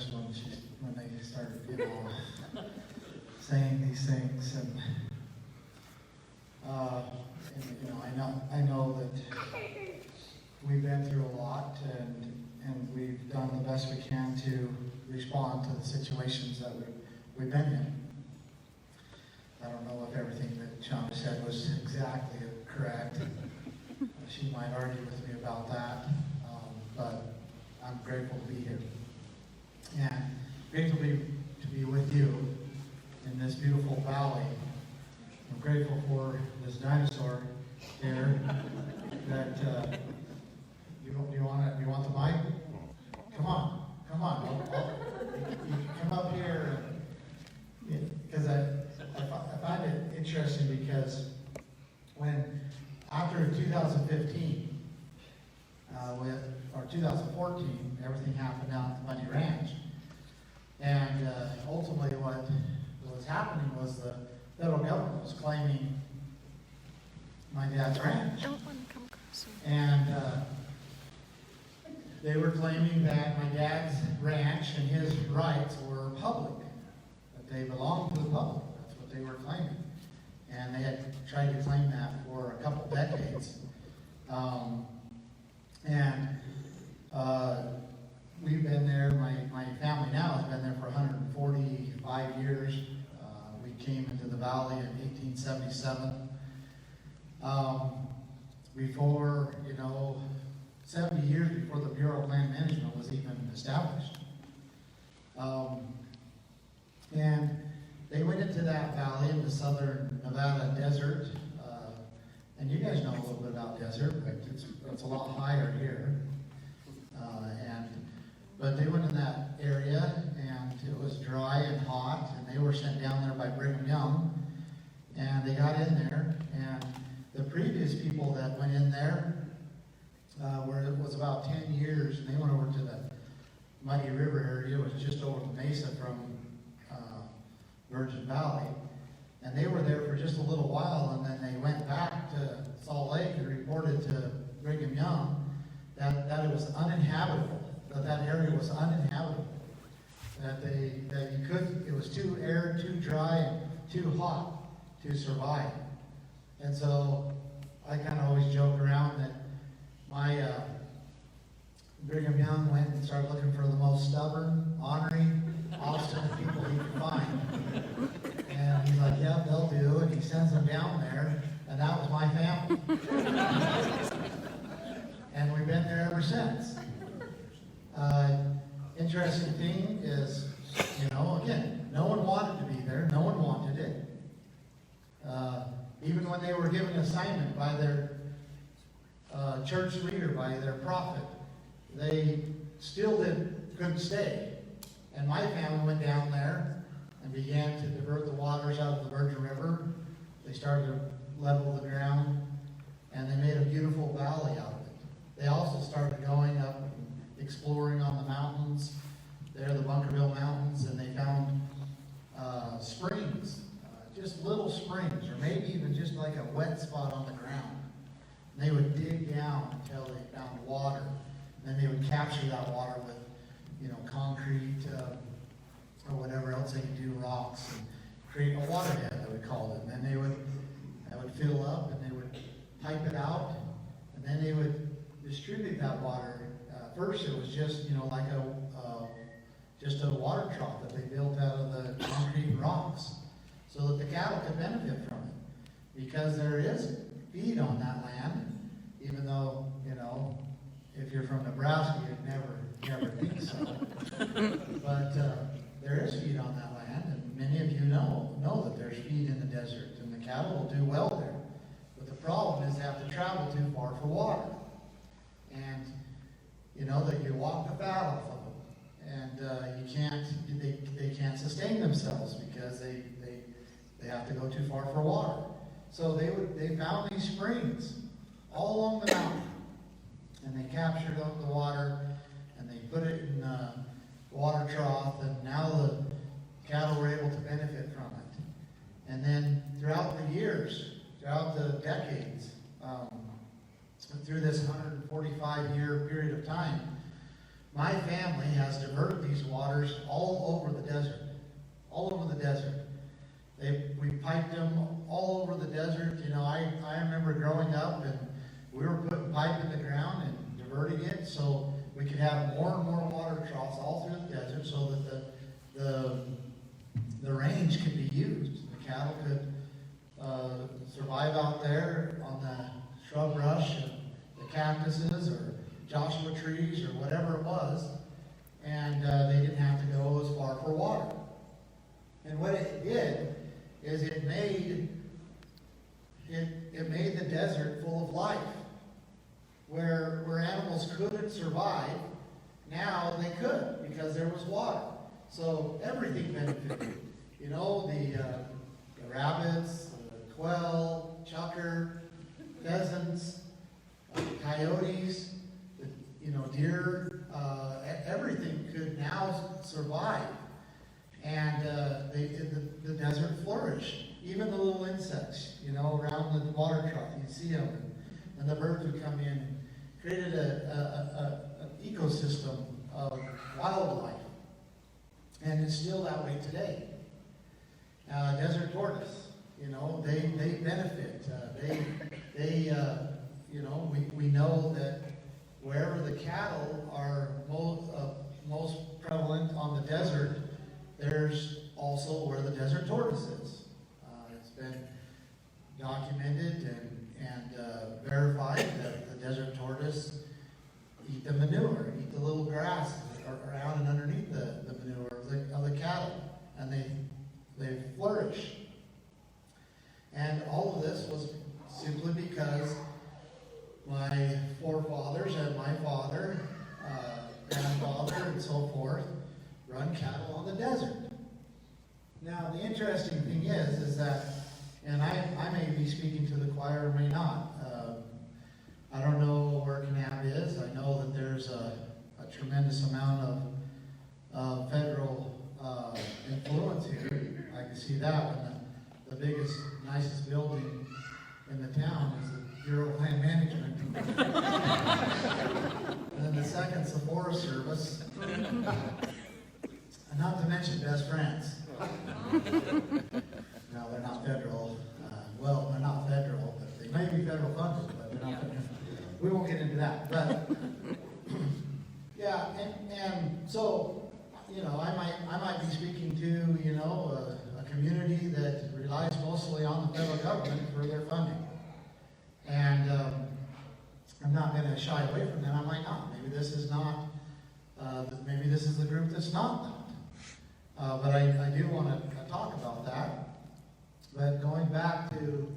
embarrassed when they started, saying these things, and I know that we've been through a lot, and we've done the best we can to respond to the situations that we've been in. I don't know if everything that Shonda said was exactly correct. She might argue with me about that, but I'm grateful to be here. And grateful to be with you in this beautiful valley. I'm grateful for this dinosaur here that, you want the mic? Come on. You come up here, because I find it interesting, because after 2015, or 2014, everything happened down at the Bundy Ranch. And ultimately what was happening was the federal government was claiming my dad's ranch. And they were claiming that my dad's ranch and his rights were public, that they belonged to the public. That's what they were claiming. And they had tried to claim that for a couple decades. We've been there, my family now has been there for 145 years. We came into the valley in 1877. Before, 70 years before the Bureau of Land Management was even established. And they went into that valley in the southern Nevada desert. And you guys know a little bit about desert, but it's a lot higher here. But they went in that area, and it was dry and hot, and they were sent down there by Brigham Young, and they got in there, and the previous people that went in there it was about 10 years, and they went over to the Muddy River area, which is just over the mesa from Virgin Valley, and they were there for just a little while, and then they went back to Salt Lake and reported to Brigham Young that it was uninhabitable. That area was uninhabitable. It was too arid, too dry, and too hot to survive. And so I kind of always joke around that my Brigham Young went and started looking for the most stubborn, ornery, obstinate people he could find. And he's like, yeah, they'll do. And he sends them down there, and that was my family. And we've been there ever since. Interesting thing is, again, no one wanted to be there. No one wanted it. Even when they were given an assignment by their church leader, by their prophet, they still couldn't stay. And my family went down there and began to divert the waters out of the Virgin River. They started to level the ground, and they made a beautiful valley out of it. They also started going up and exploring on the mountains. There, the Bunkerville Mountains, and they found springs, just little springs, or maybe even just like a wet spot on the ground. And they would dig down until they found water. And then they would capture that water with, concrete or whatever else they could do, rocks, and create a waterhead, that we called it. And then that would fill up, and they would pipe it out, and then they would distribute that water. First, it was just, like just a water trough that they built out of the concrete and rocks, so that the cattle could benefit from it. Because there is feed on that land, even though, if you're from Nebraska, you'd never think so. But there is feed on that land, and many of you know that there's feed in the desert, and the cattle will do well there. But the problem is they have to travel too far for water. And that you walk the fat off of them, and they can't sustain themselves because they have to go too far for water. So they found these springs all along the mountain, and they captured the water, and they put it in a water trough, and now the cattle were able to benefit from it. And then throughout the years, throughout the decades, through this 145-year period of time, my family has diverted these waters all over the desert. All over the desert. We piped them all over the desert. You know, I remember growing up and we were putting pipe in the ground and diverting it so we could have more and more water troughs all through the desert so that the range could be used. The cattle could survive out there on the shrub brush and the cactuses or Joshua trees or whatever it was, and they didn't have to go as far for water. And what it did is it made the desert full of life. Where animals couldn't survive, now they could because there was water. So everything benefited. You know, the rabbits, the quail, chukar, pheasants, coyotes, deer, everything could now survive. And the desert flourished. Even the little insects, around the water trough, you'd see them. And the birds would come in and created an ecosystem of wildlife. And it's still that way today. Desert tortoise, they benefit. We know that wherever the cattle are most prevalent on the desert, there's also where the desert tortoise is. It's been documented and verified that the desert tortoise eat the manure, eat the little grass around and underneath the manure of the cattle, and they flourish. And all of this was simply because my forefathers and my father, grandfather, and so forth, run cattle on the desert. Now, the interesting thing is that, and I may be speaking to the choir or may not. I don't know where Kanab is. I know that there's a tremendous amount of federal influence here. I can see that when the biggest, nicest building in the town is the Bureau of Land Management. And then the second's the Forest Service. And not to mention best friends. No, they're not federal. Well, they're not federal, but they may be federal funded, but they're not federal. We won't get into that. But yeah, and so, I might be speaking to, a community that relies mostly on the federal government for their funding. And I'm not going to shy away from that. I might not. Maybe this is not, maybe this is the group that's not that. But I do want to talk about that. But going back to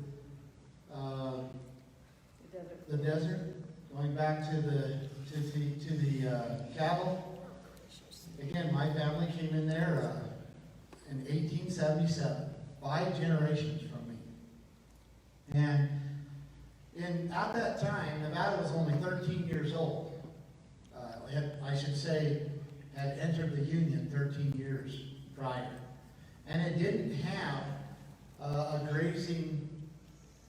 the desert, going back to the cattle. Again, my family came in there in 1877, 5 generations from me. And at that time, Nevada was only 13 years old. I should say, had entered the Union 13 years prior. And it didn't have a grazing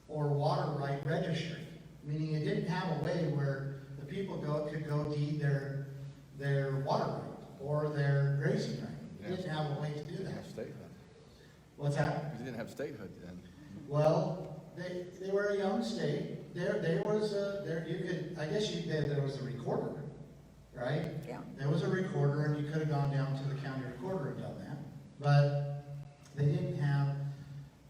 or water right registry, meaning it didn't have a way where the people could go deed their water right or their grazing right. It didn't have a way to do that. Statehood. What's that? You didn't have statehood then. Well, they were a young state. There was a recorder, right? Yeah. There was a recorder, and you could have gone down to the county recorder and done that. But they didn't have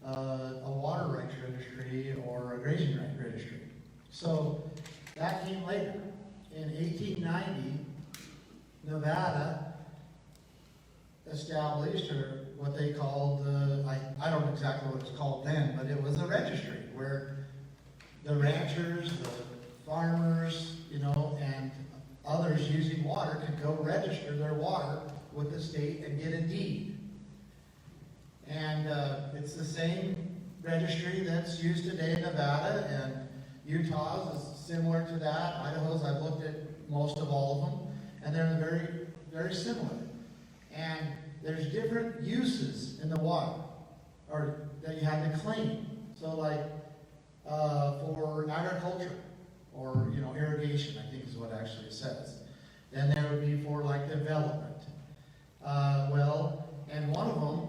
a water rights registry or a grazing right registry. So that came later. In 1890, Nevada established, or what they called, I don't know exactly what it was called then, but it was a registry where the ranchers, the farmers, and others using water could go register their water with the state and get a deed. And it's the same registry that's used today in Nevada, and Utah's is similar to that. Idaho's, I've looked at most of all of them, and they're very, very similar. And there's different uses in the water, or that you have to claim. So like for agriculture, or irrigation, I think is what actually it says. Then there would be for like development. And one of them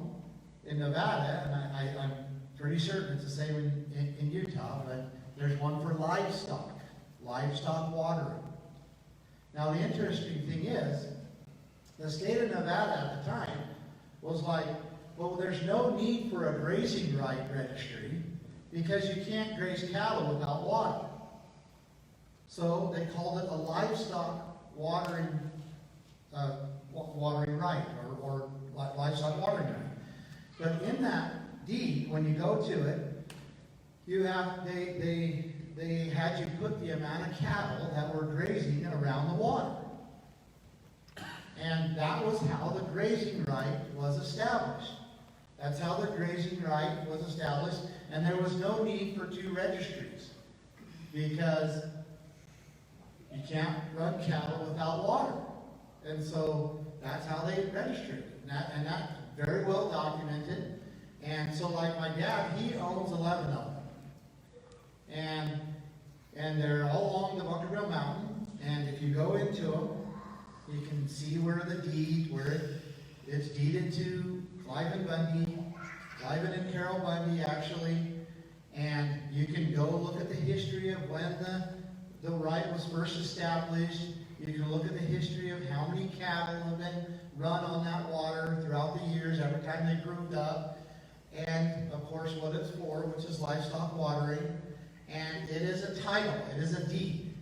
in Nevada, and I'm pretty certain it's the same in Utah, but there's one for livestock watering. Now the interesting thing is, the state of Nevada at the time was like, well, there's no need for a grazing right registry because you can't graze cattle without water. So they called it a livestock watering right, or livestock watering right. But in that deed, when you go to it, they had you put the amount of cattle that were grazing around the water. And that was how the grazing right was established. That's how the grazing right was established, and there was no need for two registries because you can't run cattle without water. And so that's how they registered. And that's very well documented. And so like my dad, he owns 11 of them. And they're all along the Bunker Hill Mountain. And if you go into them, you can see where it's deeded to Clive and Bundy, Carol Bundy actually. And you can go look at the history of when the right was first established. You can look at the history of how many cattle have been run on that water throughout the years, every time they proved up. And, of course, what it's for, which is livestock watering. And it is a title. It is a deed.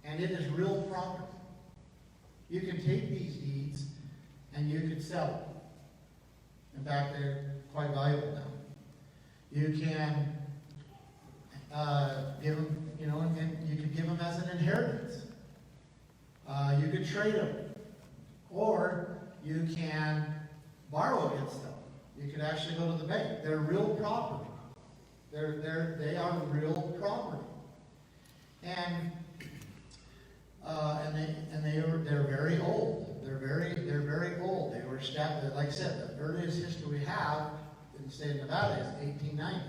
And it is real property. You can take these deeds and you could sell them. In fact, they're quite valuable now. You can give them, and you could give them as an inheritance. You could trade them. Or you can borrow against them. You could actually go to the bank. They're real property. They are real property. And they're very old. They're very old. They were established, like I said, the earliest history we have in the state of Nevada is 1890,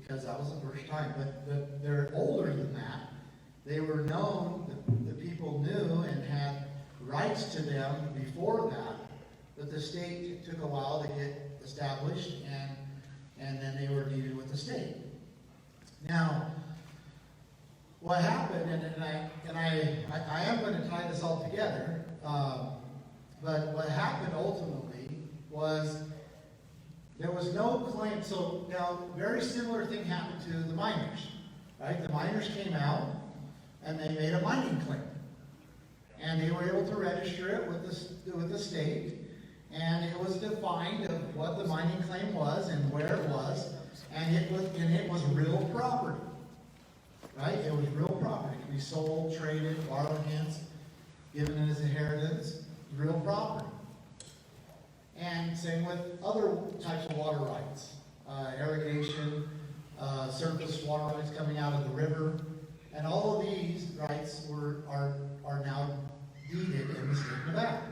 because that was the first time. But they're older than that. They were known. The people knew and had rights to them before that. But the state took a while to get established, and then they were deeded with the state. Now, what happened, and I am going to tie this all together, but what happened ultimately was there was no claim. So now, very similar thing happened to the miners, right? The miners came out and they made a mining claim, and they were able to register it with the state, and it was defined of what the mining claim was and where it was, and it was real property. Right? It was real property. It could be sold, traded, borrowed against, given as inheritance. Real property. And same with other types of water rights. Irrigation, surface water rights coming out of the river. And all of these rights are now deeded in the state of Nevada.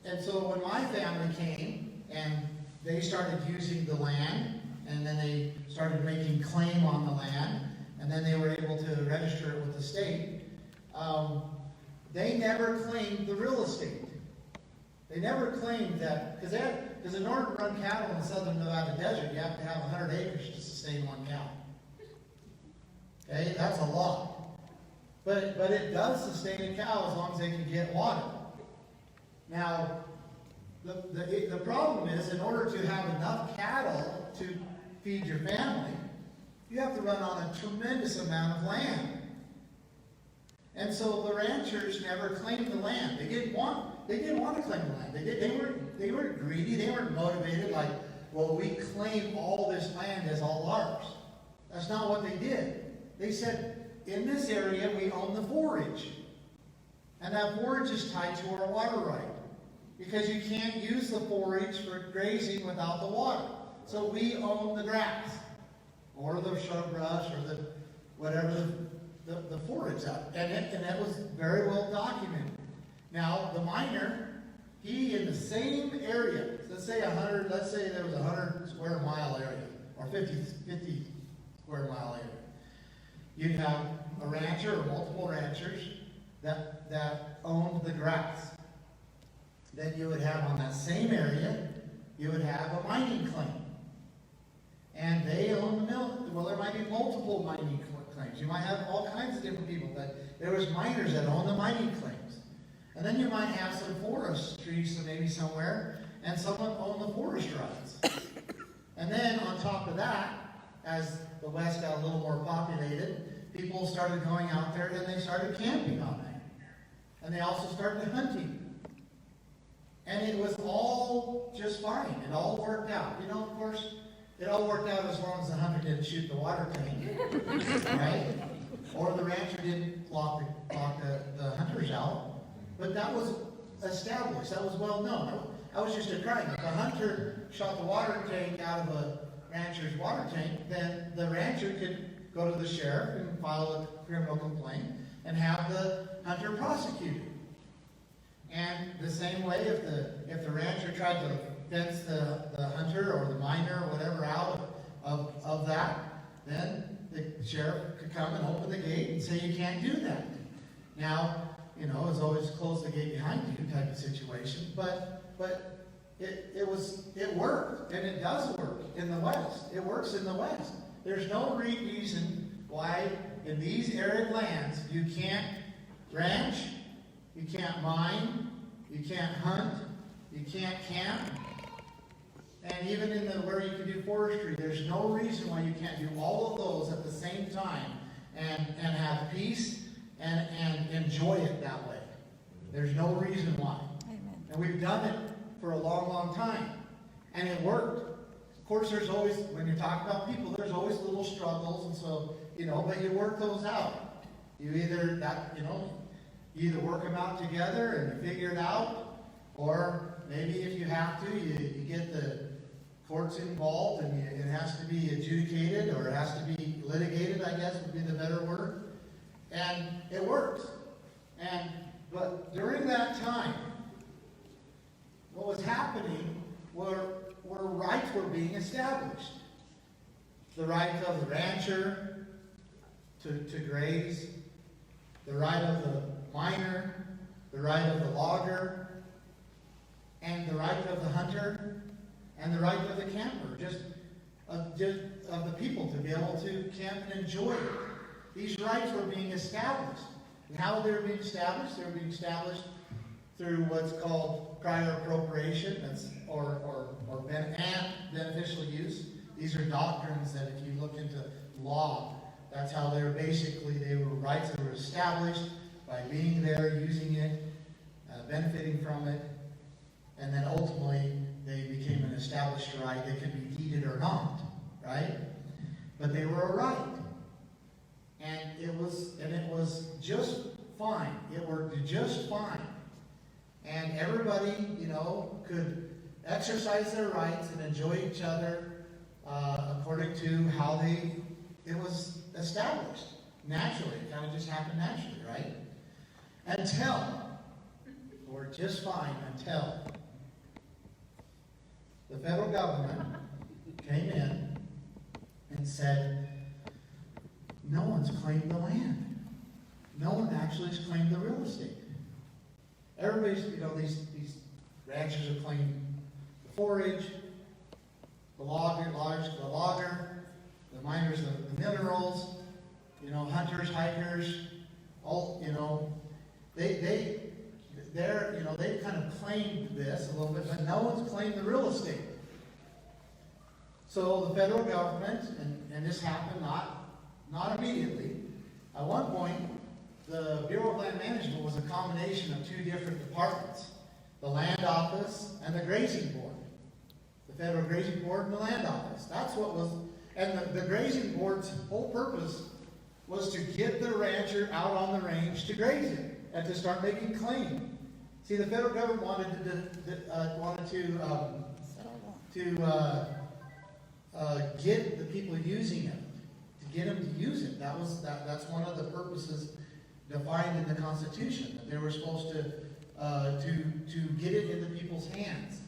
And so when my family came and they started using the land, and then they started making claim on the land, and then they were able to register it with the state. They never claimed the real estate. They never claimed that, because in order to run cattle in the southern Nevada desert, you have to have 100 acres to sustain one cow. Okay, that's a lot. But it does sustain a cow as long as they can get water. Now, the problem is, in order to have enough cattle to feed your family, you have to run on a tremendous amount of land. And so the ranchers never claimed the land. They didn't want to claim the land. They weren't greedy. They weren't motivated like, well, we claim all this land as all ours. That's not what they did. They said, in this area we own the forage. And that forage is tied to our water right. Because you can't use the forage for grazing without the water. So we own the grass, or the shrub brush, or the whatever the forage out. And that was very well documented. Now, the miner, he in the same area, let's say there was a 100 square mile area, or 50 square mile area. you'd have a rancher or multiple ranchers that owned the grass. Then you would have on that same area, you would have a mining claim. And they own the mill. Well, there might be multiple mining claims. You might have all kinds of different people, but there was miners that owned the mining claims. And then you might have some forestry, so maybe somewhere, and someone owned the forest rights. And then on top of that, as the West got a little more populated, people started going out there and they started camping on there. And they also started hunting. And it was all just fine. It all worked out. You know, of course, it all worked out as long as the hunter didn't shoot the water tank, right? Or the rancher didn't lock the hunters out. But that was established. That was well known. That was just a crime. If a hunter shot the water tank out of a rancher's water tank, then the rancher could go to the sheriff and file a criminal complaint and have the hunter prosecuted. And the same way, if the rancher tried to fence the hunter or the miner or whatever out of that, then the sheriff could come and open the gate and say you can't do that. Now, you know, it's always close the gate behind you type of situation, but it worked, and it does work in the West. It works in the West. There's no reason why in these arid lands you can't ranch, you can't mine, you can't hunt, you can't camp, and even in where you can do forestry, there's no reason why you can't do all of those at the same time and have peace and enjoy it that way. There's no reason why. Amen. And we've done it for a long, long time. And it worked. Of course, there's always, when you're talking about people, there's always little struggles, and so, you know, but you work those out. You either work them out together and you figure it out, or maybe if you have to, you get the courts involved and it has to be adjudicated, or it has to be litigated, I guess would be the better word. And it works. But during that time, what was happening were rights were being established. The right of the rancher to graze, the right of the miner, the right of the logger, and the right of the hunter, and the right of the camper, just of the people to be able to camp and enjoy it. These rights were being established. And how they were being established? They were being established through what's called prior appropriation, and beneficial use. These are doctrines that if you look into law, that's how they were rights that were established by being there, using it, benefiting from it, and then ultimately they became an established right that could be deeded or not, right? But they were a right. And it was just fine. It worked just fine. And everybody, you know, could exercise their rights and enjoy each other according to how it was established. Naturally. It kind of just happened naturally, right? Until, or just fine until the federal government came in and said, no one's claimed the land. No one actually has claimed the real estate. Everybody's, you know, these ranchers have claimed the forage, the logger, the miners, the minerals, you know, hunters, hikers, all, you know, they've kind of claimed this a little bit, but no one's claimed the real estate. So the federal government, and this happened not immediately. At one point, the Bureau of Land Management was a combination of two different departments, the Land Office and the Grazing Board. The Federal Grazing Board and the Land Office. That's what was, and the Grazing Board's whole purpose was to get the rancher out on the range to graze it and to start making claim. See, the federal government wanted to get the people using it, to get them to use it. That's one of the purposes defined in the Constitution, that they were supposed to get it into people's hands.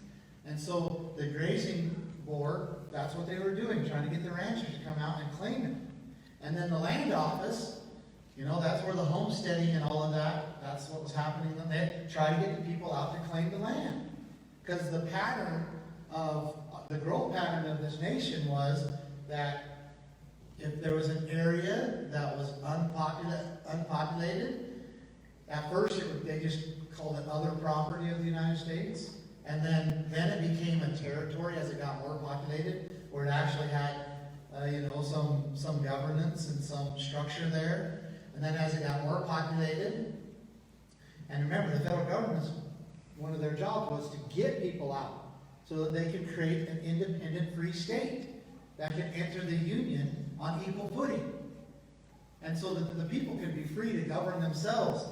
And so the Grazing Board, that's what they were doing, trying to get the ranchers to come out and claim it. And then the land office, that's where the homesteading and all of that's what was happening. And they tried to get the people out to claim the land. Because the growth pattern of this nation was that if there was an area that was unpopulated, at first they just called it other property of the United States. And then it became a territory as it got more populated, where it actually had some governance and some structure there. And then as it got more populated, and remember, the federal government, one of their jobs was to get people out so that they could create an independent free state that could enter the Union on equal footing. And so that the people could be free to govern themselves,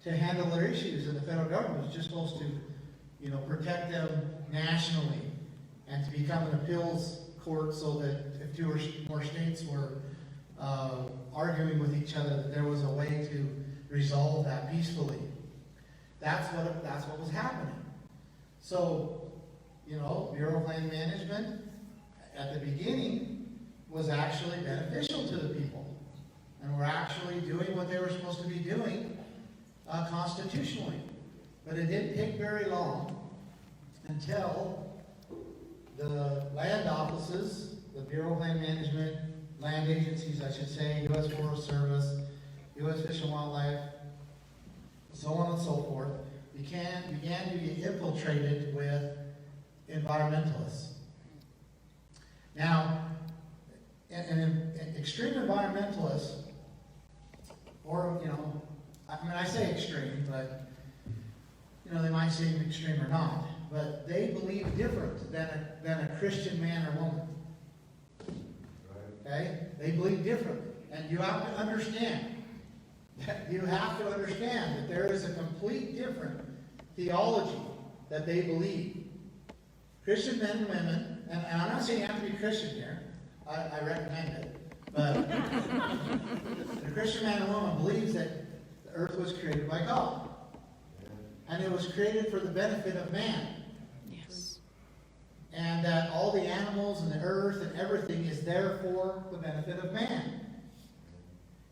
to handle their issues. And the federal government was just supposed to, protect them nationally and to become an appeals court, so that if two or more states were arguing with each other, that there was a way to resolve that peacefully. That's what was happening. So, Bureau of Land Management at the beginning was actually beneficial to the people, and were actually doing what they were supposed to be doing constitutionally. But it didn't take very long until the land offices, the Bureau of Land Management, land agencies, I should say, U.S. Forest Service, U.S. Fish and Wildlife, so on and so forth, began to get infiltrated with environmentalists. Now, an extreme environmentalist, or, I say extreme, but, they might seem extreme or not, but they believe different than a Christian man or woman. Okay? They believe differently. And you have to understand that there is a complete different theology that they believe. Christian men and women, and I'm not saying you have to be Christian here, I recommend it, but the Christian man and woman believes that the earth was created by God. And it was created for the benefit of man. Yes. And that all the animals and the earth and everything is there for the benefit of man.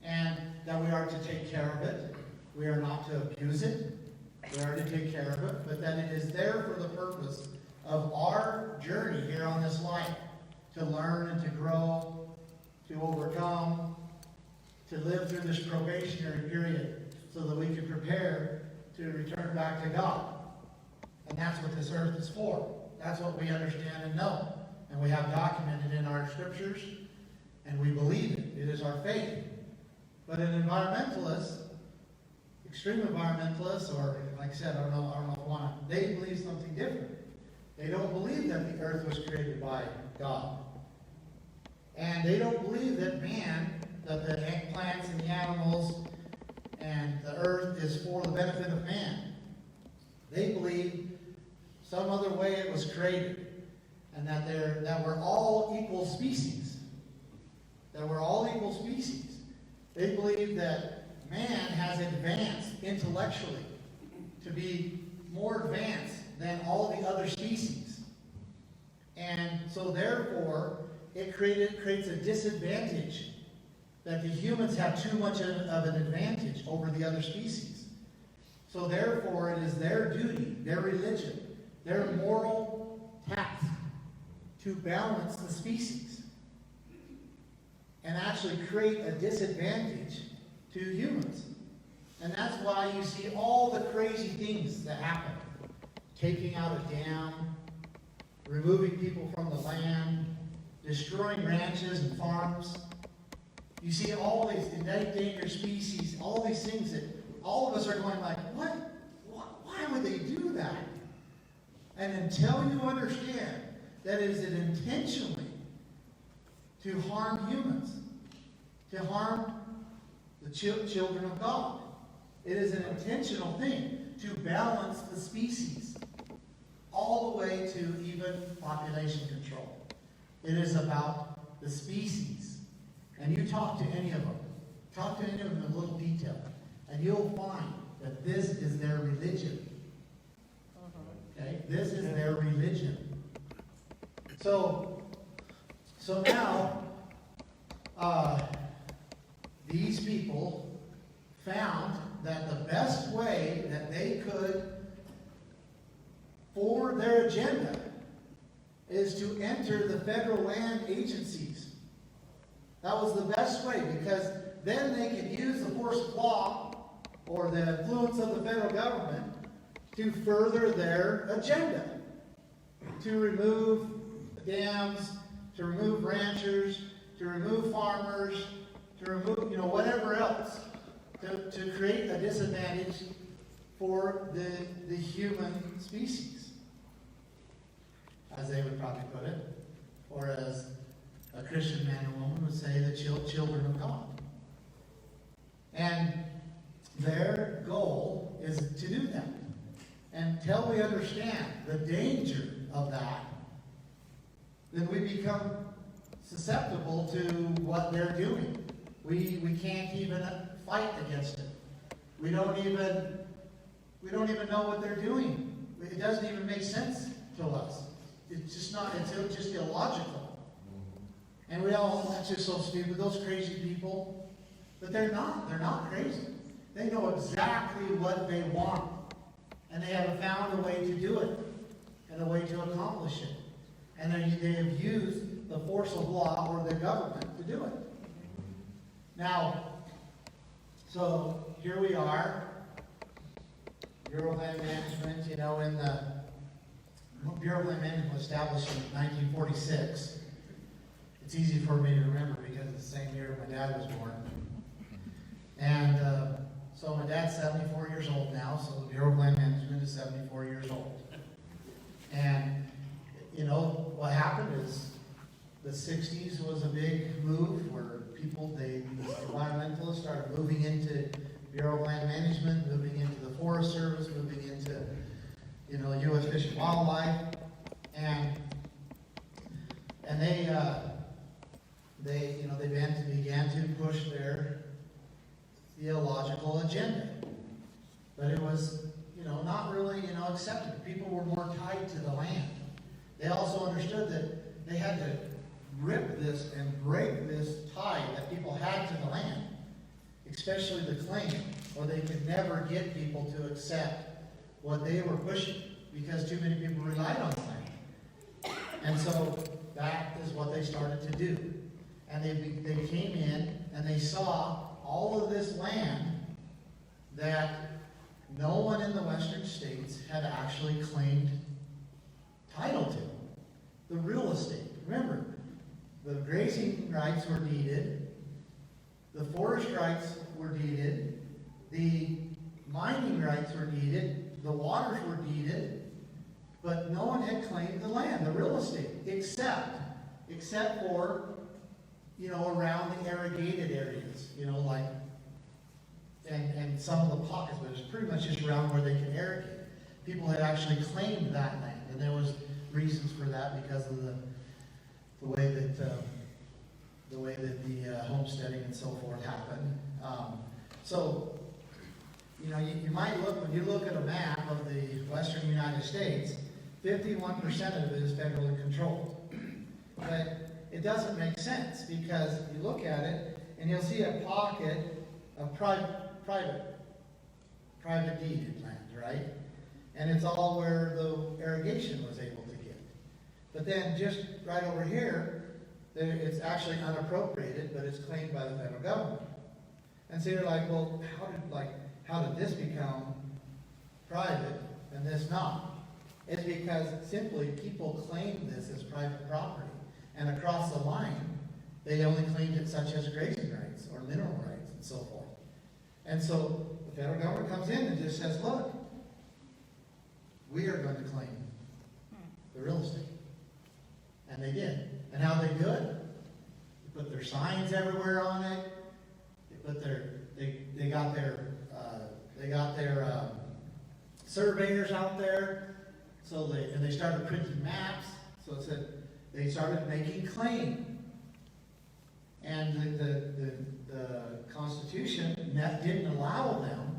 And that we are to take care of it. We are not to abuse it. We are to take care of it. But that it is there for the purpose of our journey here on this life. To learn and to grow, to overcome, to live through this probationary period so that we can prepare to return back to God. And that's what this earth is for. That's what we understand and know. And we have documented in our scriptures, and we believe it. It is our faith. But an environmentalist, extreme environmentalists, or like I said, I don't know if I want to, they believe something different. They don't believe that the earth was created by God. And they don't believe that that the plants and the animals and the earth is for the benefit of man. They believe some other way it was created, and that we're all equal species. That we're all equal species. They believe that man has advanced intellectually to be more advanced than all the other species. And so therefore, it creates a disadvantage, that the humans have too much of an advantage over the other species. So therefore, it is their duty, their religion, their moral task to balance the species and actually create a disadvantage to humans. And that's why you see all the crazy things that happen. Taking out a dam, removing people from the land, destroying ranches and farms. You see all these endangered species, all these things that all of us are going like, what? Why would they do that? And until you understand that it is intentionally to harm humans, to harm the children of God. It is an intentional thing to balance the species all the way to even population control. It is about the species. And you talk to any of them. Talk to any of them in little detail. And you'll find that this is their religion. Okay? This is their religion. So now, these people found that the best way that they could forward their agenda is to enter the federal land agencies. That was the best way, because then they could use the force of law or the influence of the federal government to further their agenda, to remove dams, to remove ranchers, to remove farmers, to remove, whatever else, to create a disadvantage for the human species, as they would probably put it, or as a Christian man or woman would say, the children of God. And their goal is to do that. Until we understand the danger of that, then we become susceptible to what they're doing. We can't even fight against it. We don't even know what they're doing. It doesn't even make sense to us. It's just illogical. And we all, that's just so stupid, those crazy people. But they're not crazy. They know exactly what they want. And they have found a way to do it, and a way to accomplish it. And they have used the force of law or the government to do it. Now, so here we are, Bureau of Land Management, in the Bureau of Land Management was established in 1946. It's easy for me to remember because it's the same year my dad was born. And so my dad's 74 years old now, so the Bureau of Land Management is 74 years old. And, what happened is the 60s was a big move where the environmentalists started moving into Bureau of Land Management, moving into the Forest Service, moving into, U.S. Fish and Wildlife. And they began to push their theological agenda. But it was, not really, accepted. People were more tied to the land. They also understood that they had to rip this and break this tie that people had to the land, especially the claim, or they could never get people to accept what they were pushing because too many people relied on the land. And so that is what they started to do. And they came in and they saw all of this land that no one in the western states had actually claimed title to. The real estate. Remember, the grazing rights were deeded, the forest rights were deeded, the mining rights were deeded, the waters were deeded, but no one had claimed the land, the real estate, except for, around the irrigated areas, and some of the pockets, but it was pretty much just around where they could irrigate. People had actually claimed that land, and there was reasons for that because of the way that the homesteading and so forth happened. You might look, when you look at a map of the western United States, 51% of it is federally controlled. But it doesn't make sense because you look at it and you'll see a pocket of private deeded land, right? And it's all where the irrigation was able to get. But then just right over here, it's actually unappropriated, but it's claimed by the federal government. And so you're like, well, how did this become private and this not? It's because simply people claimed this as private property. And across the line, they only claimed it such as grazing rights or mineral rights and so forth. And so the federal government comes in and just says, look, we are going to claim the real estate. And they did. And how they do it? They put their signs everywhere on it. They got their surveyors out there. And they started printing maps. So it said they started making claim. And the Constitution didn't allow them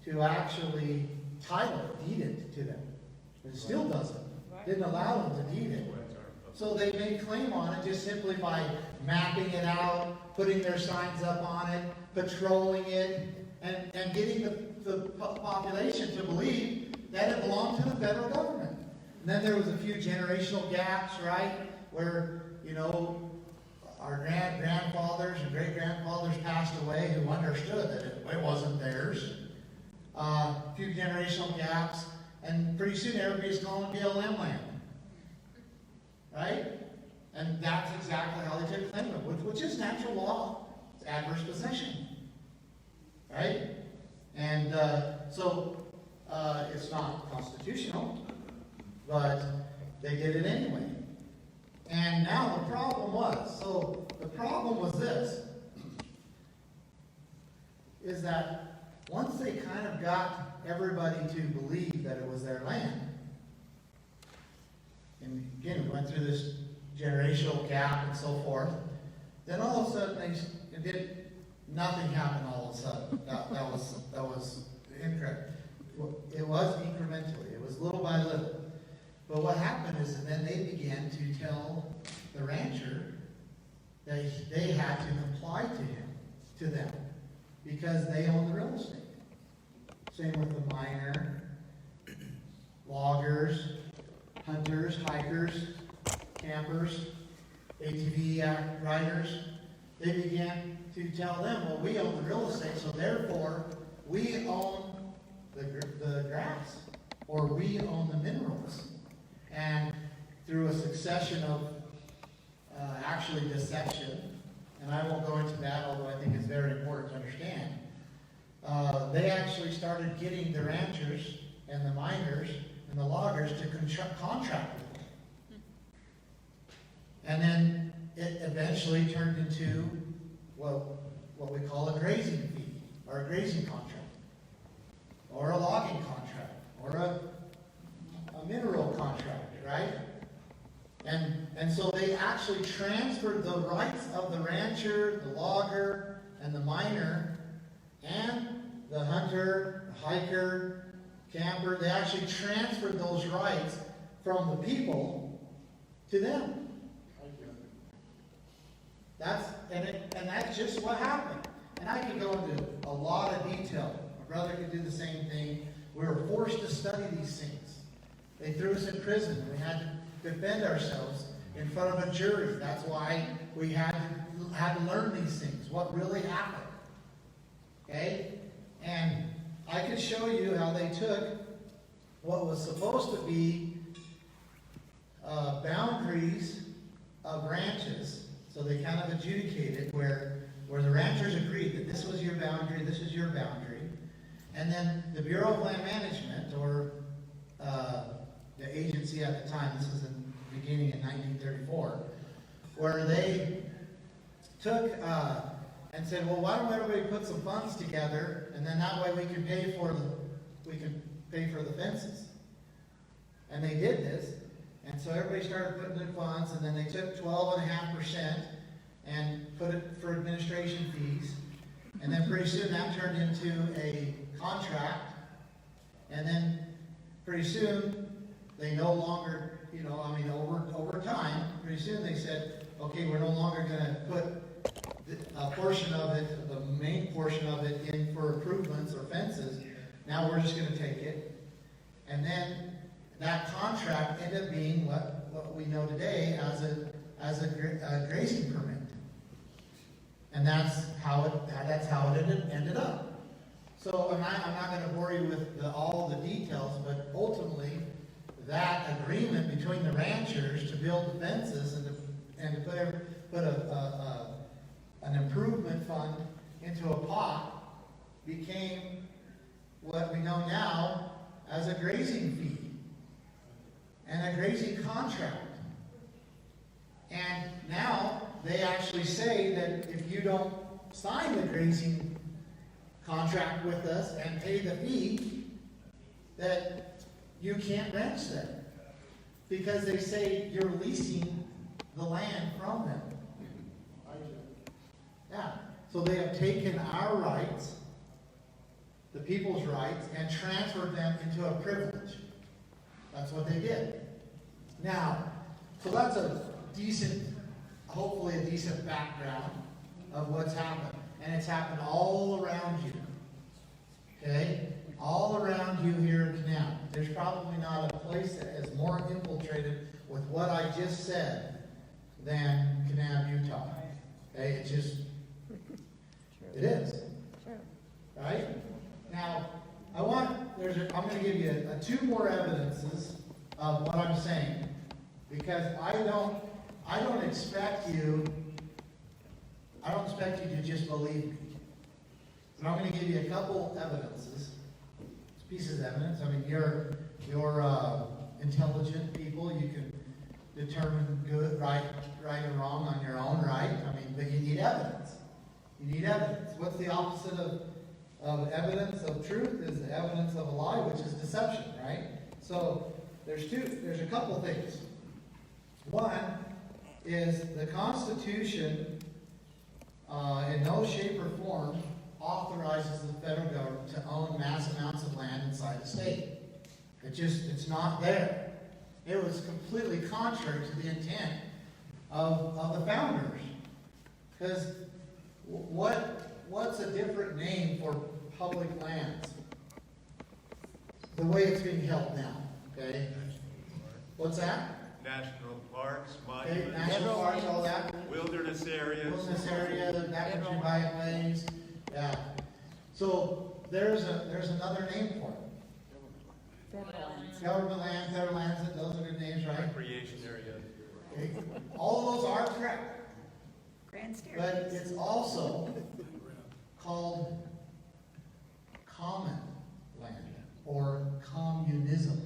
to actually title it, deed it to them. It still doesn't. Didn't allow them to deed it. So they made claim on it just simply by mapping it out, putting their signs up on it, patrolling it, and getting the population to believe that it belonged to the federal government. And then there was a few generational gaps, right, where, our grandfathers and great-grandfathers passed away who understood that it wasn't theirs. A few generational gaps, and pretty soon everybody's calling BLM land. Right? And that's exactly how they took claim of it, which is natural law. It's adverse possession. Right? And so it's not constitutional, but they did it anyway. And now the problem was this, is that once they kind of got everybody to believe that it was their land, and again, we went through this generational gap and so forth, then all of a sudden nothing happened all of a sudden. That was incorrect. It was incrementally. It was little by little. But what happened is, and then they began to tell the rancher that they had to comply to them, because they own the real estate. Same with the miner, loggers, hunters, hikers, campers, ATV riders. They began to tell them, well, we own the real estate, so therefore we own the grass, or we own the minerals. And through a succession of actually deception, and I won't go into that, although I think it's very important to understand, they actually started getting the ranchers and the miners and the loggers to contract with them. And then it eventually turned into what we call a grazing fee, or a grazing contract, or a logging contract, or a mineral contract, right? And so they actually transferred the rights of the rancher, the logger, and the miner, and the hunter, the hiker, camper. They actually transferred those rights from the people to them. That's just what happened. And I could go into a lot of detail. My brother could do the same thing. We were forced to study these things. They threw us in prison. We had to defend ourselves in front of a jury. That's why we had to learn these things, what really happened. Okay? And I could show you how they took what was supposed to be boundaries of ranches. So they kind of adjudicated where the ranchers agreed that this was your boundary, this is your boundary. And then the Bureau of Land Management, or the agency at the time, this was in the beginning in 1934, where they took and said, well, why don't everybody put some funds together, and then that way we can pay for the fences. And they did this, and so everybody started putting in funds, and then they took 12.5% and put it for administration fees, and then pretty soon that turned into a contract, and then pretty soon they no longer, over time, pretty soon they said, okay, we're no longer going to put a portion of it, the main portion of it, in for improvements or fences. Now we're just going to take it. And then that contract ended up being what we know today as a grazing permit. And that's how it ended up. So I'm not going to bore you with all the details, but ultimately that agreement between the ranchers to build the fences and to put an improvement fund into a pot became what we know now as a grazing fee and a grazing contract. And now they actually say that if you don't sign the grazing contract with us and pay the fee, that you can't ranch there, because they say you're leasing the land from them. Yeah. So they have taken our rights, the people's rights, and transferred them into a privilege. That's what they did. Now, so that's hopefully a decent background of what's happened. and it's happened all around you. Okay? All around you here in Kanab. There's probably not a place that is more infiltrated with what I just said than Kanab, Utah. Okay? It just, it is. Right? Now, I'm going to give you two more evidences of what I'm saying, because I don't expect you to just believe me. But I'm going to give you a couple evidences, pieces of evidence. I mean, you're intelligent people. You can determine good, right and wrong on your own, right? I mean, but you need evidence. You need evidence. What's the opposite of evidence of truth? Is the evidence of a lie, which is deception, right? So there's a couple things. One is the Constitution in no shape or form authorizes the federal government to own mass amounts of land inside the state. It's not there. It was completely contrary to the intent of the founders. Because what's a different name for public lands? The way it's being held now, okay? What's that? National parks, Okay, monuments, national parks, all that. wilderness areas. Wilderness area, backcountry byways, yeah. So there's another name for it. Government land, federal lands, those are good names, right? Recreation area. Okay. All of those are correct. Grand Staircase. But it's also called common land or communism.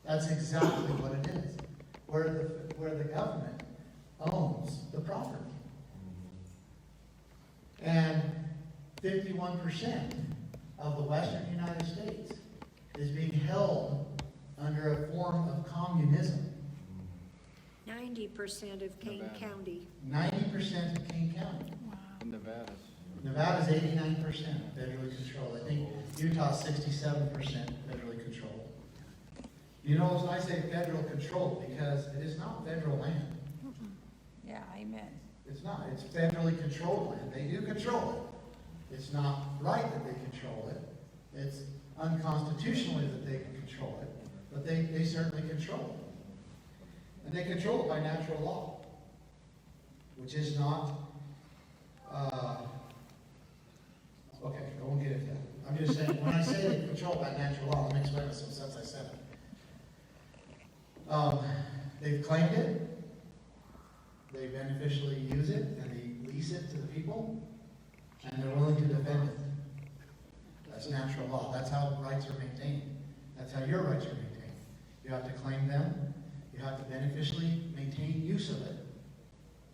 That's exactly what it is. Where the government owns the property. And 51% of the western United States is being held under a form of communism. 90% of Kane County. 90% of King County. Nevada's 89% federally controlled. I think Utah's 67% federally controlled. You know, I say federal controlled because it is not federal land. Yeah, amen. It's not. It's federally controlled land. They do control it. It's not right that they control it. It's unconstitutionally that they can control it. But they certainly control it. And they control it by natural law, which is not, okay, I won't get into that. I'm just saying, when I say they control it by natural law, let me explain it since I said it. They've claimed it, they beneficially use it, and they lease it to the people, and they're willing to defend it. That's natural law. That's how rights are maintained. That's how your rights are maintained. You have to claim them, you have to beneficially maintain use of it,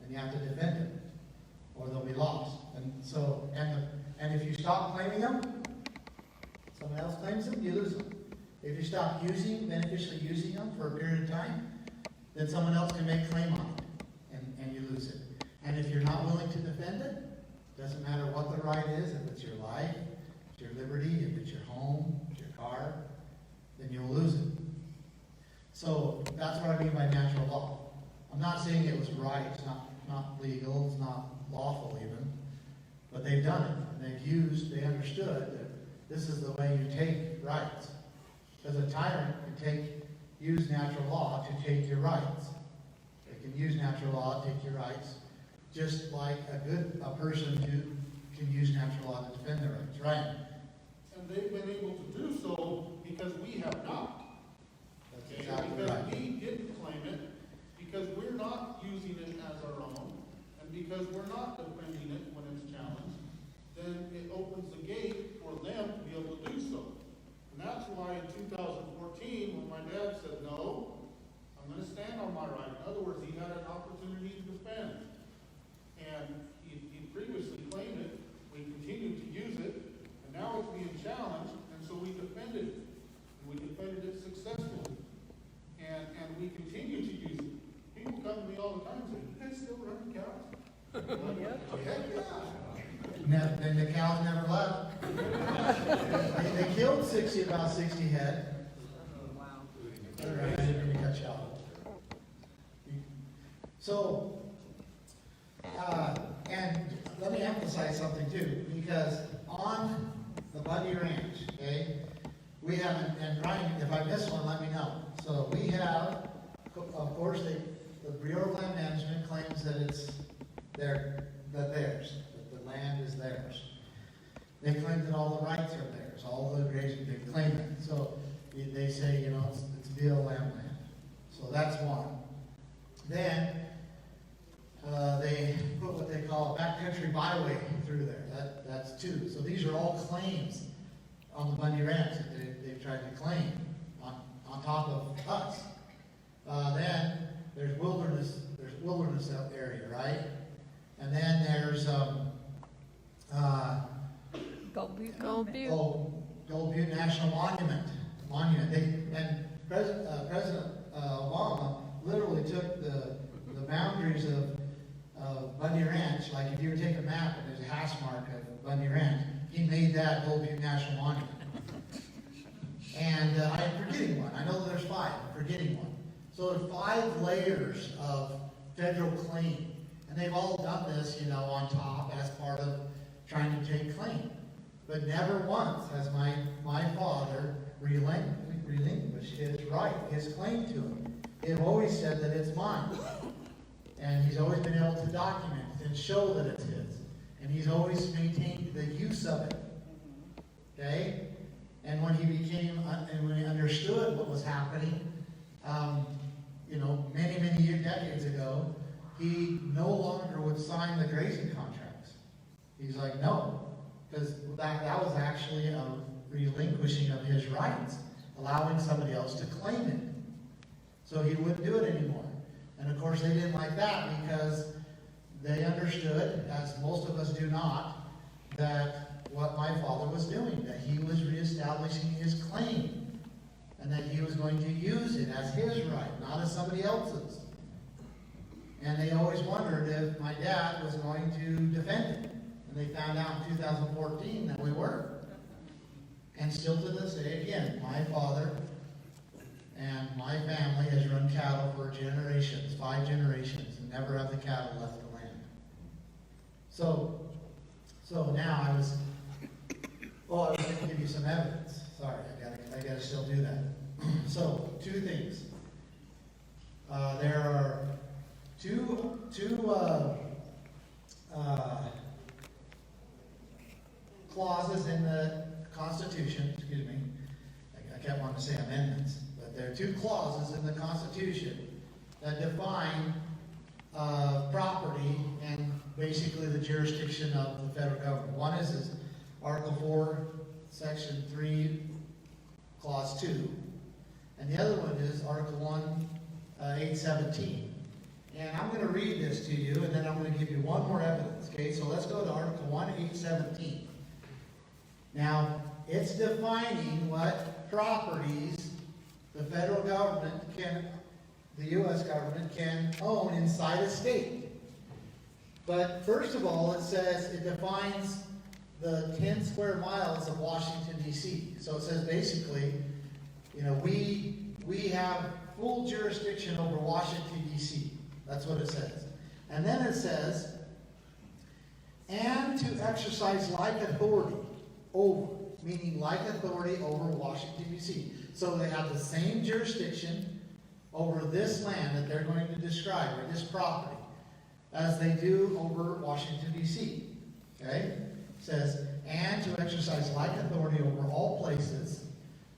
and you have to defend it, or they'll be lost. And so, and if you stop claiming them, someone else claims them, you lose them. If you stop beneficially using them for a period of time, then someone else can make claim on it, and you lose it. And if you're not willing to defend it, doesn't matter what the right is, if it's your life, if it's your liberty, if it's your home, if it's your car, then you'll lose it. So that's what I mean by natural law. I'm not saying it was right, it's not legal, it's not lawful even, but they've done it, and they understood that this is the way you take rights. Because a tyrant can use natural law to take your rights. They can use natural law to take your rights, just like a person who can use natural law to defend their rights, right? And they've been able to do so because we have not. That's exactly because right. we didn't claim it, because we're not using it as our own, and because we're not defending it when it's challenged, then it opens the gate for them to be able to do so. And that's why in 2014, when my dad said, no, I'm going to stand on my right. In other words, he had an opportunity to defend. And he previously claimed it, we continued to use it, and now it's being challenged, and so we defended it. And we defended it successfully. And we continue to use it. People come to me all the time and say, you guys still running cows? Heck yeah. And the cows never left. They killed about 60 head. Wow. All right, I didn't mean to cut you off. So, And let me emphasize something too, because on the Bundy Ranch, okay, we have, and Ryan, if I miss one, let me know. So we have, of course, the Bureau of Land Management claims that it's theirs, that the land is theirs. They claim that all the rights are theirs, all the grazing, they claim it. So they say, you know, it's BLM land. So that's one. Then they put what they call a backcountry byway through there. That's two. So these are all claims on the Bundy Ranch that they've tried to claim on top of us. Then there's wilderness area, right? And then there's Gold Butte. Gold Butte National Monument. And President Obama literally took the boundaries of Bundy Ranch. Like if you were to take a map and there's a hash mark of Bundy Ranch, he made that Gold Butte National Monument. And I'm forgetting one. I know that there's 5. I'm forgetting one. So there's 5 layers of federal claim. And they've all done this, you know, on top as part of trying to take claim. But never once has my father relinquished his right, his claim to it. They've always said that it's mine. And he's always been able to document it and show that it's his. And he's always maintained the use of it. Okay? And when when he understood what was happening, you know, many decades ago, he no longer would sign the grazing contracts. He's like, no, because that was actually a relinquishing of his rights, allowing somebody else to claim it. So he wouldn't do it anymore. And of course they didn't like that because they understood, as most of us do not, that what my father was doing, that he was reestablishing his claim, and that he was going to use it as his right, not as somebody else's. And they always wondered if my dad was going to defend it. And they found out in 2014 that we were. And still to this day, again, my father and my family has run cattle for generations, 5 generations, and never have the cattle left the land. So now I was going to give you some evidence. Sorry, I gotta still do that. So 2 things. There are two clauses in the Constitution, excuse me, I kept wanting to say amendments, but there are 2 clauses in the Constitution that define property and basically the jurisdiction of the federal government. One is Article 4, Section 3, Clause 2, and the other one is Article 1, 817. And I'm going to read this to you, and then I'm going to give you one more evidence. Okay, so let's go to Article 1, 817. Now, it's defining what properties the federal government the U.S. government can own inside a state. But first of all, it defines the 10 square miles of Washington, D.C. So it says basically, you know, we have full jurisdiction over Washington, D.C. That's what it says. And then it says, and to exercise like authority over, meaning like authority over Washington, D.C. So they have the same jurisdiction over this land that they're going to describe, or this property, as they do over Washington, D.C. Okay? It says, and to exercise like authority over all places,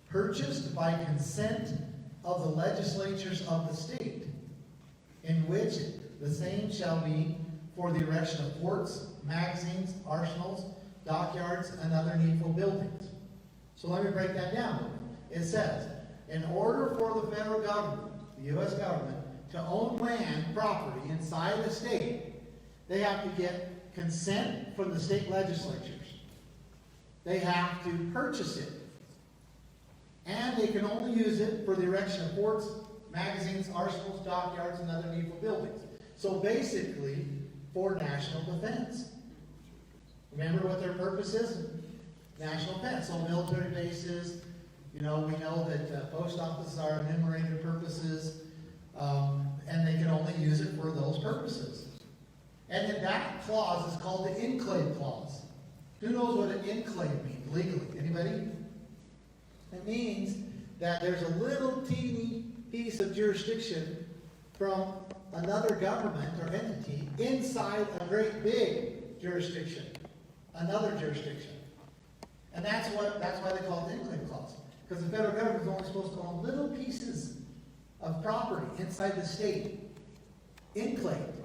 purchased by consent of the legislatures of the state, in which the same shall be for the erection of forts, magazines, arsenals, dockyards, and other needful buildings. So let me break that down. It says, in order for the federal government, the U.S. government, to own land, property inside the state, they have to get consent from the state legislatures. They have to purchase it. And they can only use it for the erection of forts, magazines, arsenals, dockyards, and other needful buildings. So basically, for national defense. Remember what their purpose is? National defense. So military bases, you know, we know that post offices are enumerated purposes, and they can only use it for those purposes. And then that clause is called the enclave clause. Who knows what an enclave means legally? Anybody? It means that there's a little teeny piece of jurisdiction from another government or entity inside a great big jurisdiction, another jurisdiction. And that's why they call it the enclave clause. Because the federal government is only supposed to own little pieces of property inside the state, enclaved,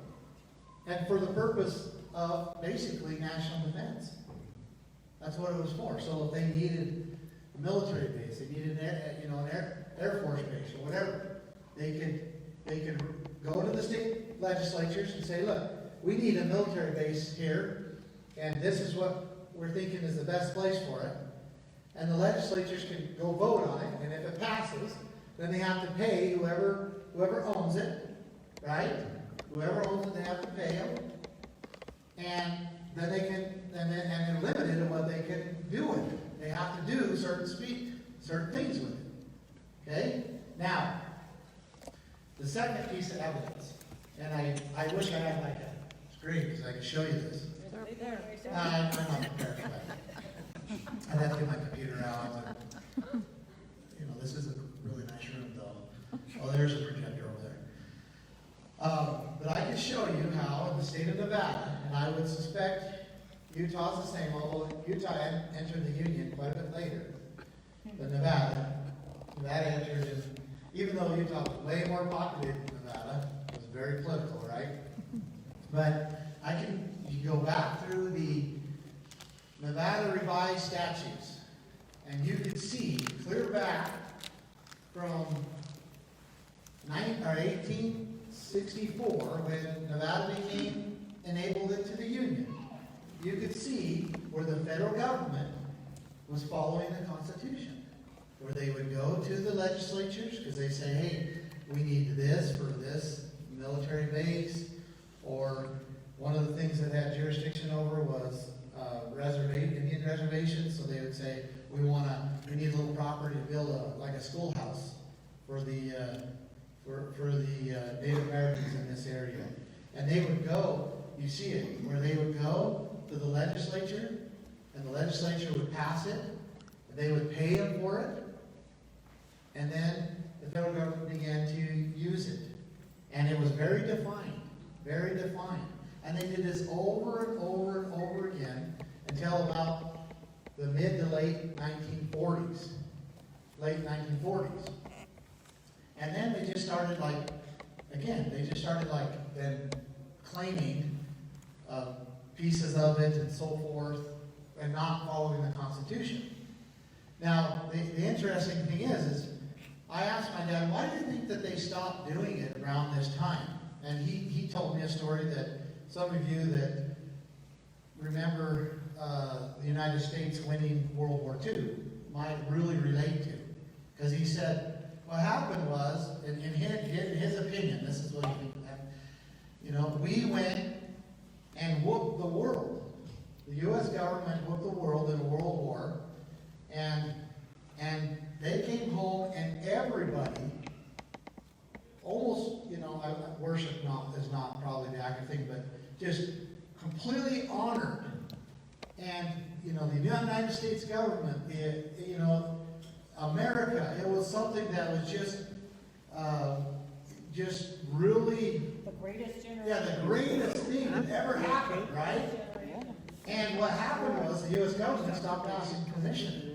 and for the purpose of basically national defense. That's what it was for. So if they needed a military base, they needed an Air Force base or whatever, they could go to the state legislatures and say, look, we need a military base here, and this is what we're thinking is the best place for it. And the legislatures can go vote on it, and if it passes, then they have to pay whoever owns it, right? Whoever owns it, they have to pay them. And then they can, and they're limited in what they can do with it. They have to do certain things with it. Okay? Now, the second piece of evidence, and I wish I had like a screen because I could show you this. I'm not prepared for that. I'd have to get my computer out. This is a really nice room though. Oh, there's a projector over there. But I can show you how in the state of Nevada, and I would suspect Utah's the same, although Utah entered the Union quite a bit later than Nevada. Nevada entered in, even though Utah was way more populated than Nevada, it was very political, right? But you go back through the Nevada revised statutes, and you can see clear back from 1864, when Nevada became enabled into the Union. You could see where the federal government was following the Constitution, where they would go to the legislatures because they say, hey, we need this for this military base, or one of the things that had jurisdiction over was Indian reservations, so they would say, we need a little property to build a schoolhouse for the Native Americans in this area. And they would go, you see it, where they would go to the legislature, and the legislature would pass it, and they would pay them for it, and then the federal government began to use it. And it was very defined, very defined. And they did this over and over and over again until about the mid to late 1940s. And then they just started then claiming pieces of it and so forth, and not following the Constitution. Now, the interesting thing is I asked my dad, why do you think that they stopped doing it around this time? And he told me a story that some of you that remember the United States winning World War II might really relate to. Because he said, what happened was, in his opinion, this is what he thinks happened, we went and whooped the world. The U.S. government whooped the world in a world war, and they came home, and everybody, almost, worship is not probably the accurate thing, but just completely honored. And, the United States government, America, it was something that was just really, The greatest generation. yeah, the greatest thing that ever happened, right? And what happened was the U.S. government stopped asking permission.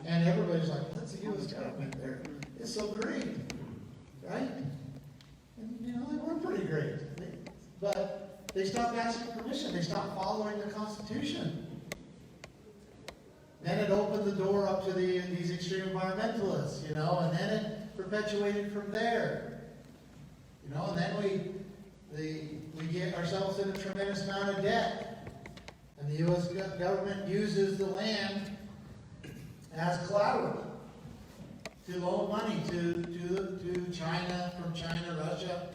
And everybody's like, what's the U.S. government there? It's so great, right? And, they were pretty great. But they stopped asking permission. They stopped following the Constitution. Then it opened the door up to these extreme environmentalists, and then it perpetuated from there. And then we get ourselves in a tremendous amount of debt. And the U.S. government uses the land as collateral to loan money to China, from China, Russia.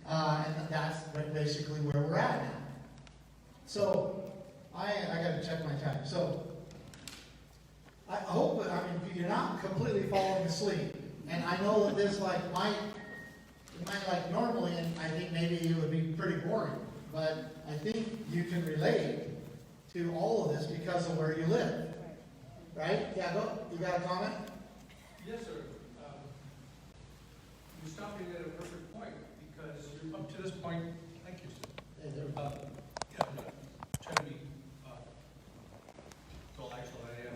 And that's basically where we're at now. So, I got to check my time. So, I hope, you're not completely falling asleep. And I know that this, might you might like normally, and I think maybe it would be pretty boring, but I think you can relate to all of this because of where you live. Right? Yeah, go. You got a comment? Yes, sir. You're stopping at a perfect point, because you're up to this point, thank you, sir. Yeah, I'm not trying to be, intellectual, I am.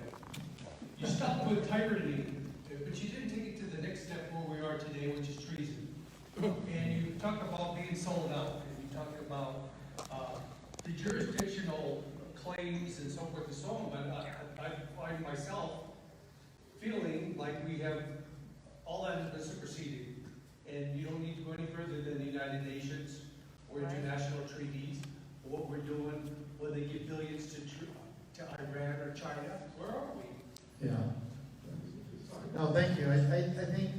You stopped with tyranny, but you didn't take it to the next step where we are today, which is treason. And you talk about being sold out, and you talk about, the jurisdictional claims and so forth and so on, but I find myself feeling like we have, all that has been superseded, and you don't need to go any further than the United Nations or international treaties, or what we're doing, whether they give billions to Iran or China. Where are we? Yeah. No, thank you. I think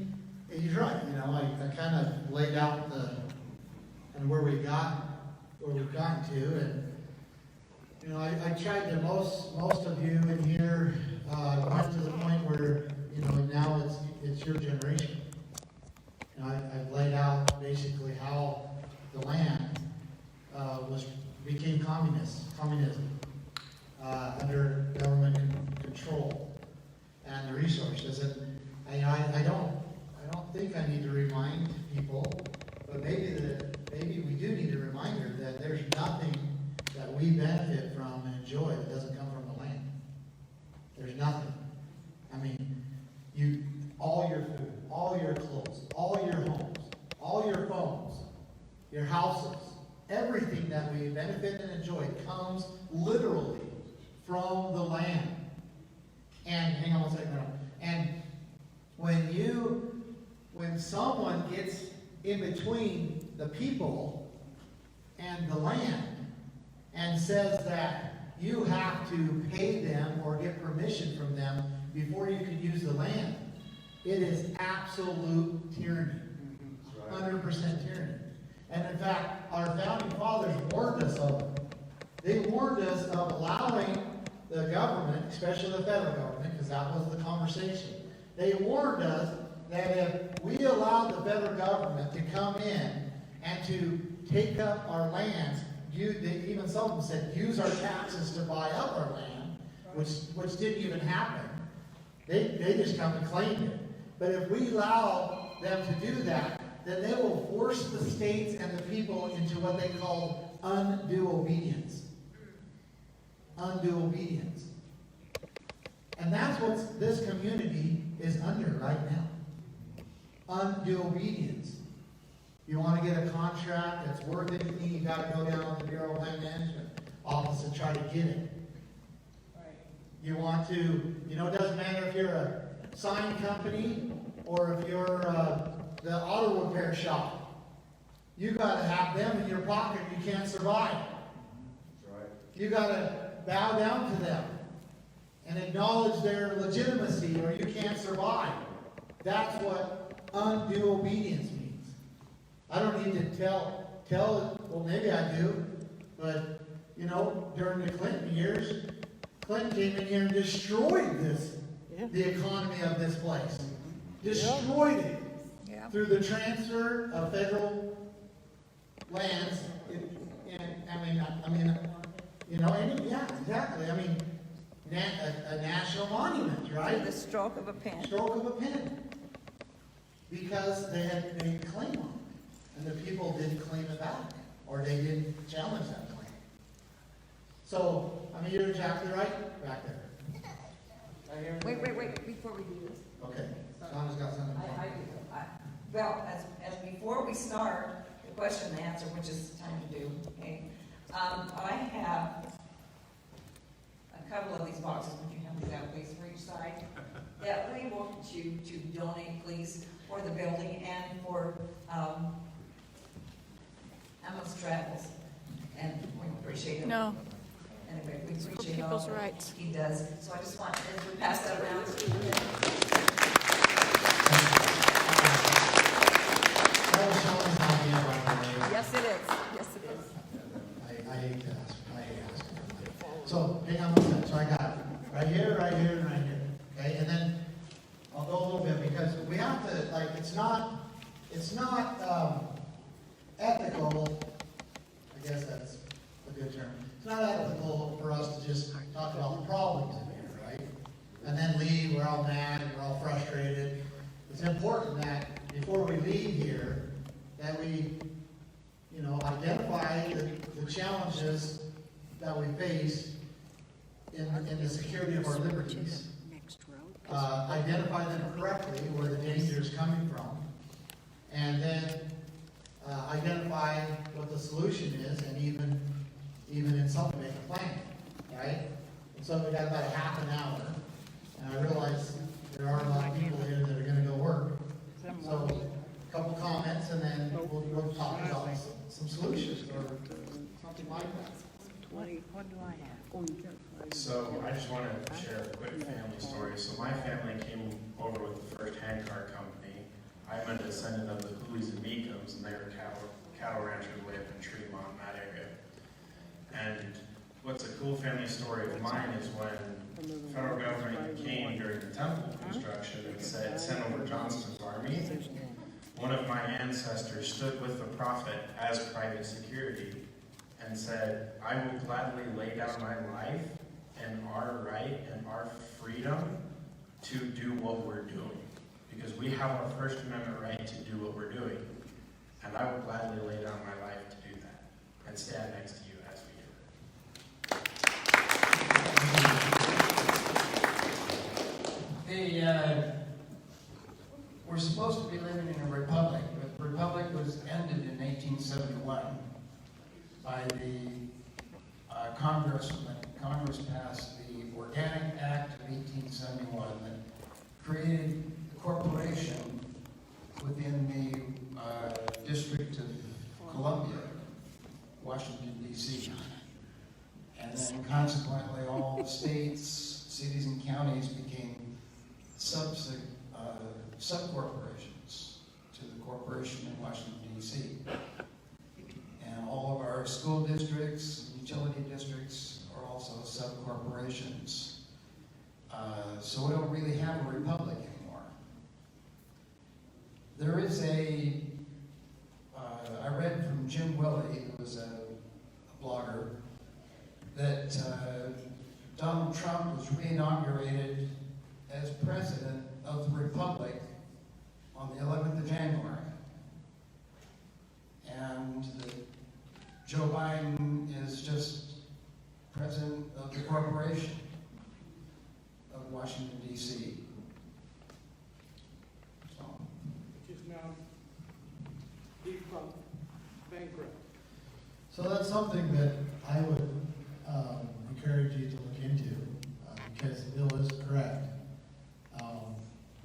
he's right. You know, I kind of laid out and where we've gotten to, and you know, I tried to most of you in here went to the point where, you know, now it's your generation. You know, I've laid out basically how the land became communism under government control, and the resources. And I don't think I need to remind people, but maybe we do need a reminder that there's nothing that we benefit from and enjoy that doesn't come from the land. There's nothing. I mean, all your food, all your clothes, all your homes, all your phones, your houses, everything that we benefit and enjoy comes literally from the land. And hang on one second. And when someone gets in between the people and the land and says that you have to pay them or get permission from them before you can use the land, it is absolute tyranny. 100% tyranny. And in fact, our founding fathers warned us of it. They warned us of allowing the government, especially the federal government, because that was the conversation. They warned us that if we allowed the federal government to come in and to take up our lands, even some of them said, use our taxes to buy up our land, which didn't even happen. They just come and claimed it. But if we allow them to do that, then they will force the states and the people into what they call undue obedience. Undue obedience. And that's what this community is under right now. Undue obedience. You want to get a contract that's worth anything, you got to go down to the Bureau of Land Management office and try to get it. Right. You want to, you know, it doesn't matter if you're a sign company or if you're the auto repair shop. You got to have them in your pocket. You can't survive. That's right. You got to bow down to them and acknowledge their legitimacy, or you can't survive. That's what undue obedience means. I don't need to tell, well, maybe I do, but, you know, during the Clinton years, Clinton came in here and destroyed the economy of this place. Destroyed it. Yeah. Through the transfer of federal lands. You know, yeah, exactly. I mean, a national monument, right? Through the stroke of a pen. Stroke of a pen. Because they had made a claim on it. And the people didn't claim it back. Or they didn't challenge that claim. So, I mean, you're exactly right back there. Wait, before we do this. Okay. Donna's got something. I do. Well, as before we start the question and answer, which is time to do, okay? I have a couple of these boxes. Would you have these out, please, for each side? That we want you to donate, please, for the building and for Ammon's travels. And we appreciate it. No. Anyway, we It's for appreciate all people's that rights. he does. So I just want, as we pass that around to you. That was Sean's idea, by the way. Yes, it is. Yes, it is. I hate to ask. I hate asking for money. So, hang on one second. So I got it. Right here, right here, and right here. Okay? And then I'll go a little bit because we have to, like, it's not it's not ethical, I guess that's a good term. It's not ethical for us to just talk about the problems in here, right? And then leave, we're all mad and we're all frustrated. It's important that before we leave here, that we, identify the challenges that we face in the security of our liberties. Next row. Identify them correctly, where the danger is coming from, and then identify what the solution is, and even in some make a plan, right? And so we got about a half an hour, and I realize there are a lot of people here that are going to go work. So a couple comments, and then we'll talk about some solutions or something like that. What do I have? So I just want to share a quick family story. So my family came over with the first handcar company. I'm a descendant of the Hoolies and Meekums, and they were cattle ranchers way up in Tremont, in that area. And what's a cool family story of mine is when the federal government came during the temple construction and said, send over Johnston's army. One of my ancestors stood with the prophet as private security and said, I will gladly lay down my life and our right and our freedom to do what we're doing. Because we have our First Amendment right to do what we're doing. And I will gladly lay down my life to do that and stand next to you as we do it. We're supposed to be living in a republic, but the republic was ended in 1871 by the Congress. When Congress passed the Organic Act of 1871 that created a corporation within the District of Columbia, Washington, D.C. And then consequently all the states, cities, and counties became subcorporations to the corporation in Washington, D.C. And all of our school districts, utility districts are also subcorporations. So we don't really have a republic anymore. There is I read from Jim Willey, who was a blogger, that Donald Trump was re-inaugurated as president of the republic on the 11th of January. And that Joe Biden is just president of the corporation of Washington, D.C. So, Which is now defunct, bankrupt. So that's something that I would encourage you to look into, because Bill is correct.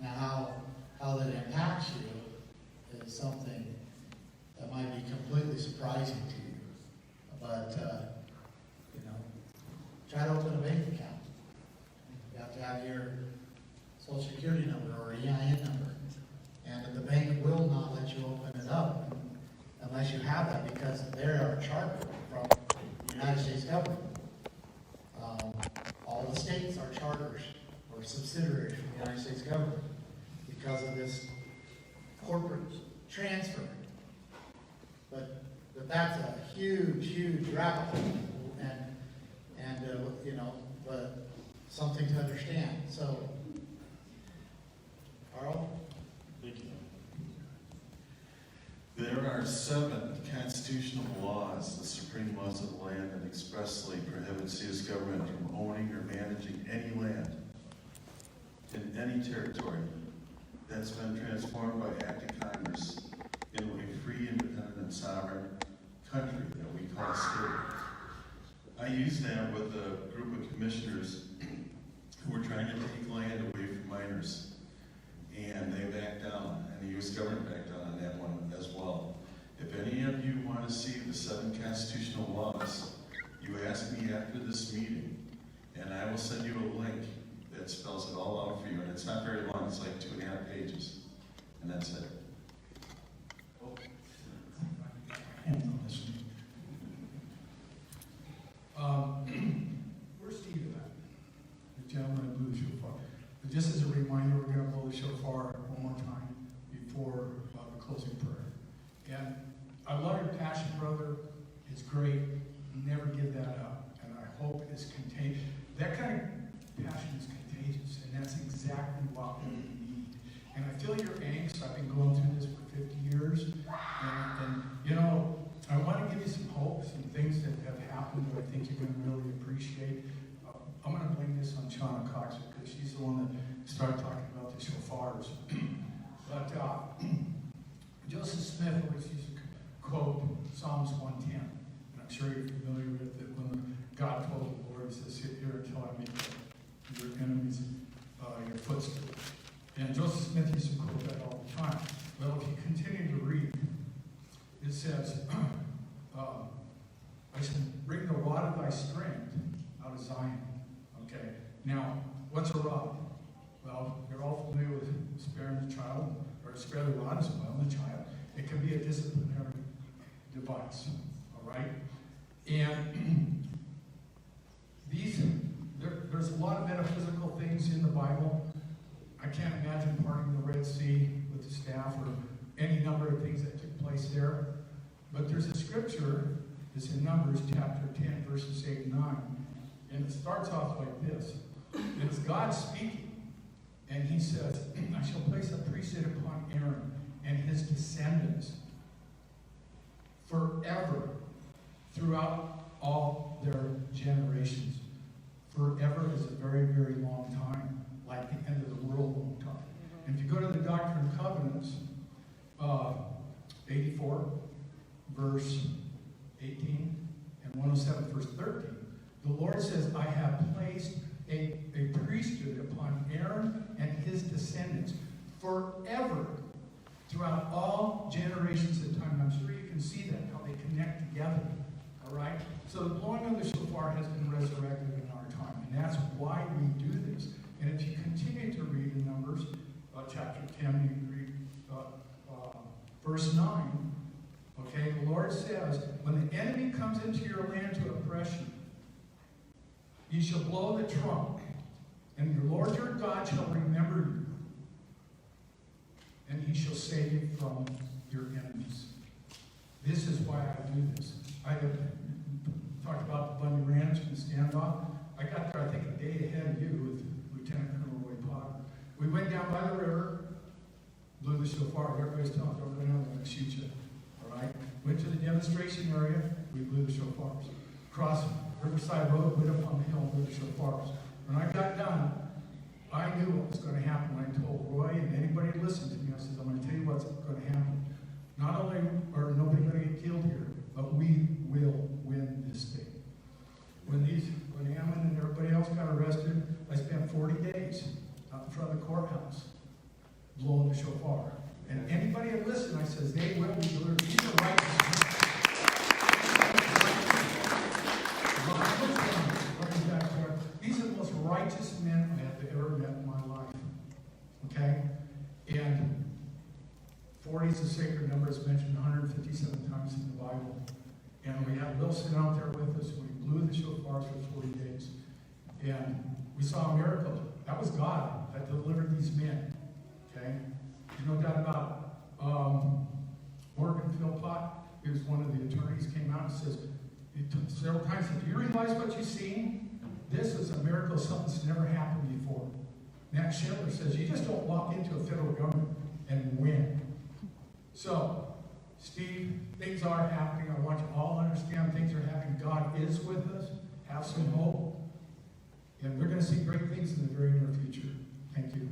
Now, how that impacts you is something that might be completely surprising to you. But, try to open a bank account. You have to have your social security number or EIN number. And the bank will not let you open it up unless you have that, because they are chartered from the United States government. All the states are charters or subsidiaries from the United States government because of this corporate transfer. But that's a huge rabbit hole, but something to understand. So, Carl? Thank you. There are 7 constitutional laws, the supreme laws of the land, that expressly prohibit U.S. government from owning or managing any land in any territory that's been transformed by act of Congress into a free, independent, and sovereign country that we call a state. I used that with a group of commissioners who were trying to take land away from minors. And they backed down, and the U.S. government backed down on that one as well. If any of you want to see the 7 constitutional laws, you ask me after this meeting, and I will send you a link that spells it all out for you. And it's not very long, it's like 2.5 pages, and that's it. Where's Steve at? The gentleman that blew the shofar. But just as a reminder, we're going to blow the shofar one more time before the closing never give that up. And I hope it's contagious. That kind of passion is contagious, and that's exactly what we need. And I feel your angst. I've been going through this for 50 years. And you know, I want to give you some hope, some things that have happened that I think you're going to really appreciate. I'm going to blame this on Shauna Cox because she's the one that started talking about the shofars. But Joseph Smith always used to quote Psalms 110. And I'm sure you're familiar with it when God told the Lord, he says, sit here until I make your enemies your footstool. And Joseph Smith used to quote that all the time. Well, if you continue to read, it says, I shall bring the rod of thy strength out of Zion. Okay, now, what's a rod? Well, you're all familiar with sparing the child, or spare the rod as well, the child. It can be a disciplinary device, all right? And there's a lot of metaphysical things in the Bible. I can't imagine parting the Red Sea with the staff or any number of things that took place there. But there's a scripture, it's in Numbers chapter 10, verses 8 and 9. And it starts off like this. And it's God speaking. And he says, I shall place a priesthood upon Aaron and his descendants forever throughout all their generations. Forever is a very, very long time, like the end of the world long time. And if you go to the Doctrine and Covenants, 84, verse 18, and 107, verse 13, the Lord says, I have placed a priesthood upon Aaron and his descendants forever throughout all generations of time. I'm sure you can see that, how they connect together. All right? So the blowing of the shofar has been resurrected in our time, and that's why we do this. And if you continue to read in Numbers, chapter 10, you read verse 9, okay, the Lord says, when the enemy comes into your land to oppress you, you shall blow the trump, and your Lord your God shall remember you, and he shall save you from your enemies. This is why I do this. I have talked about the Bundy Ranch and standoff. I got there, I think, a day ahead of you with Lieutenant Colonel Roy Potter. We went down by the river, blew the shofar. Everybody's telling us, don't go down there, I'm going to shoot you. All right? Went to the demonstration area, we blew the shofars. Crossed Riverside Road, went up on the hill, blew the shofars. When I got done, I knew what was going to happen. I told Roy and anybody who listened to me, I said, I'm going to tell you what's going to happen. Not only are nobody going to get killed here, but we will win this thing. When Ammon and everybody else got arrested, I spent 40 days out in front of the courthouse blowing the shofar. And anybody that listened, I says, they will be delivered. These are righteous men. These are the most righteous men I have ever met in my life. Okay? And 40 is a sacred number. It's mentioned 157 times in the Bible. And we had Wilson out there with us. We blew the shofars for 40 days. And we saw a miracle. That was God that delivered these men. Okay? There's no doubt about it. Morgan Philpott, he was one of the attorneys, came out and says, several times, do you realize what you've seen? This is a miracle, something's never happened before. Matt Schindler says, you just don't walk into a federal government and win. So, Steve, things are happening. I want you all to understand things are happening. God is with us. Have some hope. And we're going to see great things in the very near future. Thank you.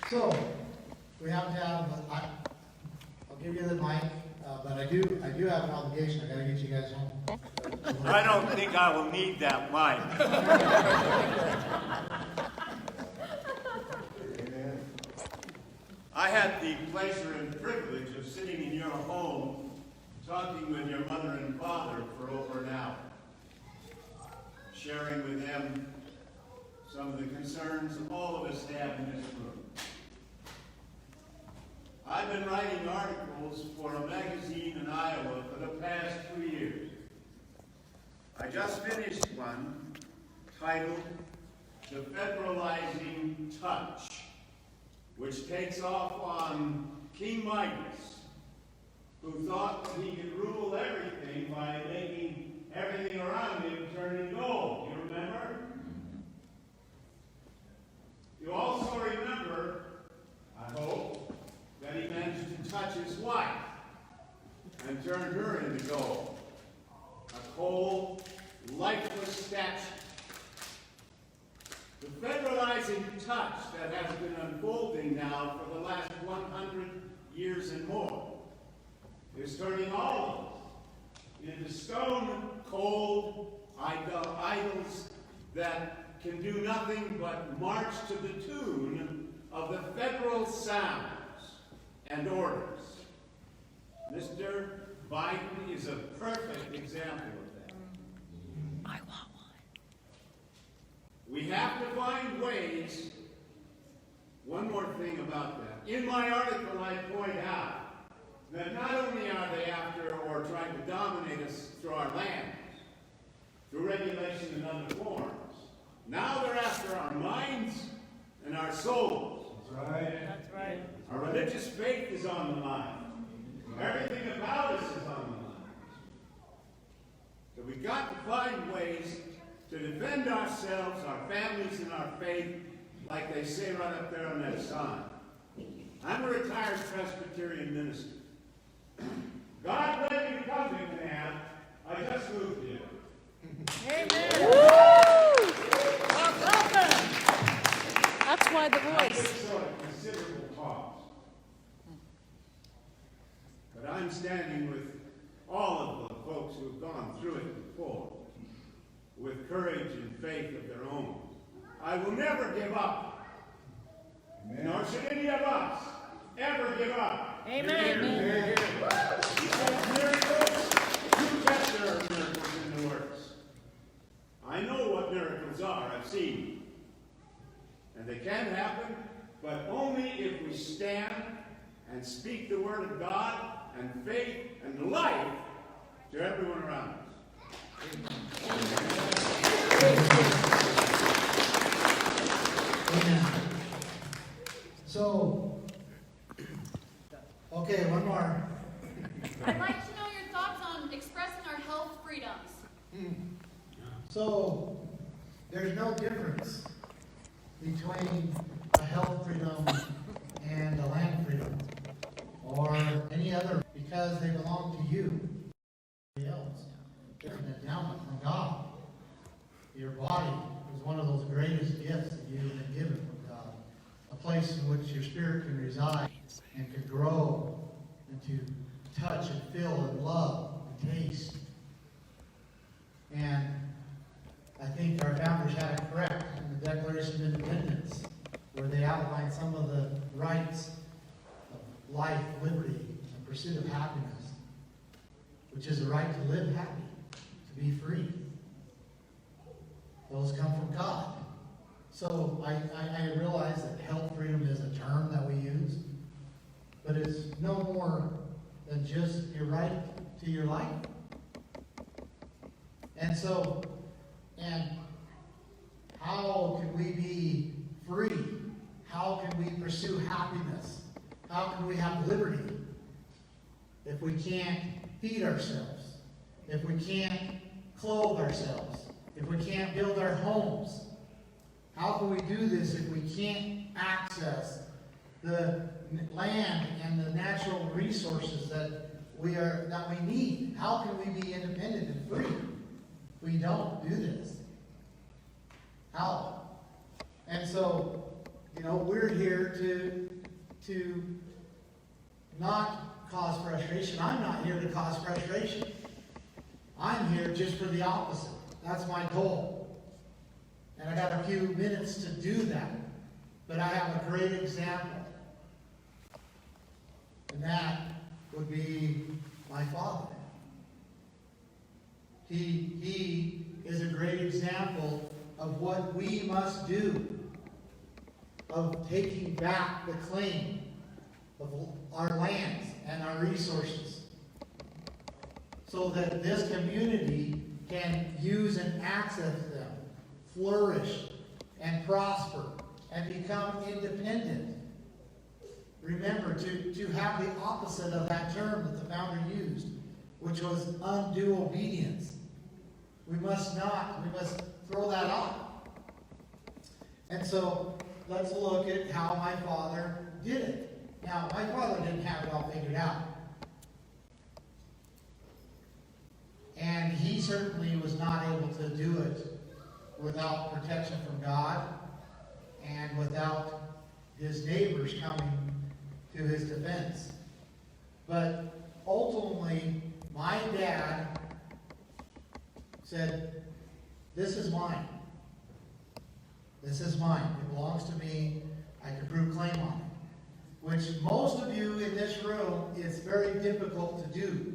So, we have to have, I'll give you the mic, but I do have an obligation. I got to get you guys home. I don't think I will need that mic. I had the pleasure and privilege of sitting in your home talking with your mother and father for over an hour, sharing with them some of the concerns all of us have in this room. I've been writing articles for a magazine in Iowa for the past 2 years. I just finished one titled The Federalizing Touch, which takes off on King Midas, who thought that he could rule everything by making everything around him turn to gold. You remember? You also remember, I hope, that he managed to touch his wife and turn her into gold. A cold, lifeless statue. The federalizing touch that has been unfolding now for the last 100 years and more is turning all of us into stone, cold idols that can do nothing but march to the tune of the federal sounds and orders. Mr. Biden is a perfect example of that. I want one. We have to find ways. One more thing about that. In my article, I point out that not only are they after or trying to dominate us through our lands, through regulation and other forms, now they're after our minds and our souls. That's right. That's right. Our religious faith is on the line. Everything about us is on the line. So we've got to find ways to defend ourselves, our families, and our faith, like they say right up there on that sign. I'm a retired Presbyterian minister. God led me to come to Kanab. I just moved here. Amen. Welcome. That's why the I did voice. so at considerable cost. But I'm standing with all of the folks who have gone through it before, with courage and faith of their own. I will never give up. Amen. Nor should any of us ever give up. Amen. Because miracles, you bet there are miracles in the works. I know what miracles are. I've seen them. And they can happen, but only if we stand and speak the word of God and faith and life to everyone around us. Amen. So, okay, one more. I'd like to know your thoughts on expressing our health freedoms. So, there's no difference between a health freedom and a land freedom or any other, because they belong to you. Nobody else. It's an endowment from God. Your body is one of those greatest gifts that you've been given from God. A place in which your spirit can reside and can grow and to touch and feel and love and taste. And I think our founders had it correct in the Declaration of Independence, where they outlined some of the rights of life, liberty, and pursuit of happiness, which is the right to live happy, to be free. Those come from God. So I realize that health freedom is a term that we use, but it's no more than just your right to your life. And so, and how can we be free? How can we pursue happiness? How can we have liberty if we can't feed ourselves? If we can't clothe ourselves? If we can't build our homes? How can we do this if we can't access the land and the natural resources that we need? How can we be independent and free? We don't do this. How? And so, we're here to not cause frustration. I'm not here to cause frustration. I'm here just for the opposite. That's my goal. And I got a few minutes to do that. But I have a great example. And that would be my father. He is a great example of what we must do, of taking back the claim of our lands and our resources, so that this community can use and access them, flourish and prosper and become independent. remember, to have the opposite of that term that the founder used, which was undue obedience. We must throw that off. And so, let's look at how my father did it. Now, my father didn't have it all figured out. And he certainly was not able to do it without protection from God and without his neighbors coming to his defense. But ultimately, my dad said, "This is mine. This is mine. It belongs to me. I can prove claim on it." Which most of you in this room, it's very difficult to do,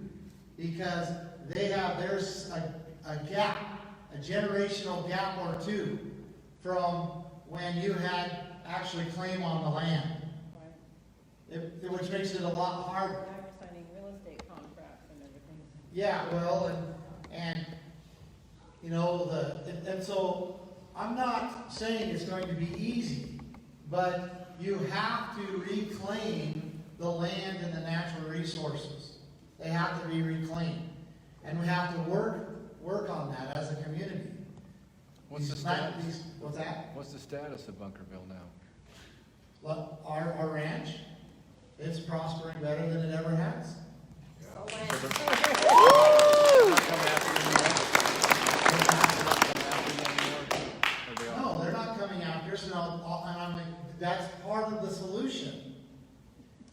because there's a gap, a generational gap or two from when you had actually claim on the land. Which makes it a lot harder. Signing real estate contracts and everything. Yeah, well, and you know, and so I'm not saying it's going to be easy, but you have to reclaim the land and the natural resources. They have to be reclaimed. And we have to work on that as a community. What's the status? What's that? What's the status of Bunkerville now? Well, our ranch, it's prospering better than it ever has. No, they're not coming after us, and I'm like, that's part of the solution.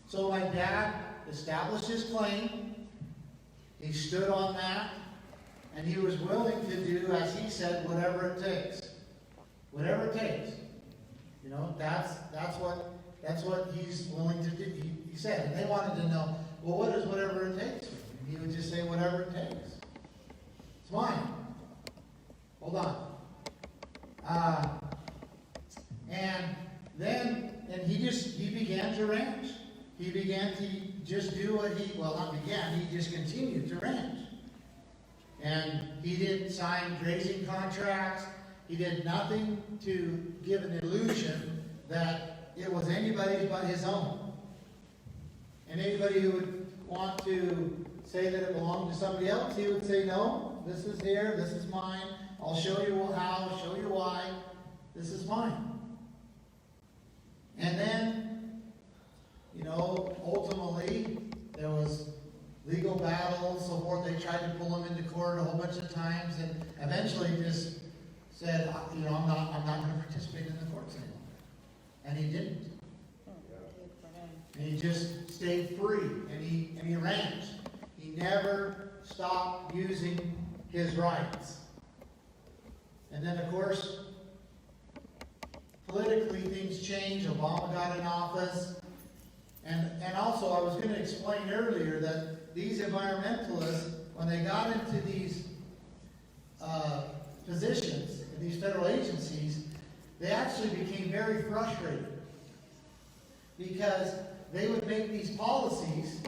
So my dad established his claim, he stood on that, and he was willing to do, as he said, whatever it takes. Whatever it takes. You know, that's what he's willing to do. He said, and they wanted to know, well, what is whatever it takes? And he would just say, whatever it takes. It's mine. Hold on. And he began to ranch. He began to just do what he just continued to ranch. And he didn't sign grazing contracts. He did nothing to give an illusion that it was anybody's but his own. And anybody who would want to say that it belonged to somebody else, he would say, no, this is here, this is mine. I'll show you how, I'll show you why. This is mine. And then, you know, ultimately, there was legal battles, so forth. They tried to pull him into court a whole bunch of times, and eventually just said, you know, I'm not going to participate in the courts anymore. And he didn't. And he just stayed free, and he ranched. He never stopped using his rights. And then, of course, politically things changed. Obama got in office. And also, I was going to explain earlier that these environmentalists, when they got into these positions in these federal agencies, they actually became very frustrated, because they would make these policies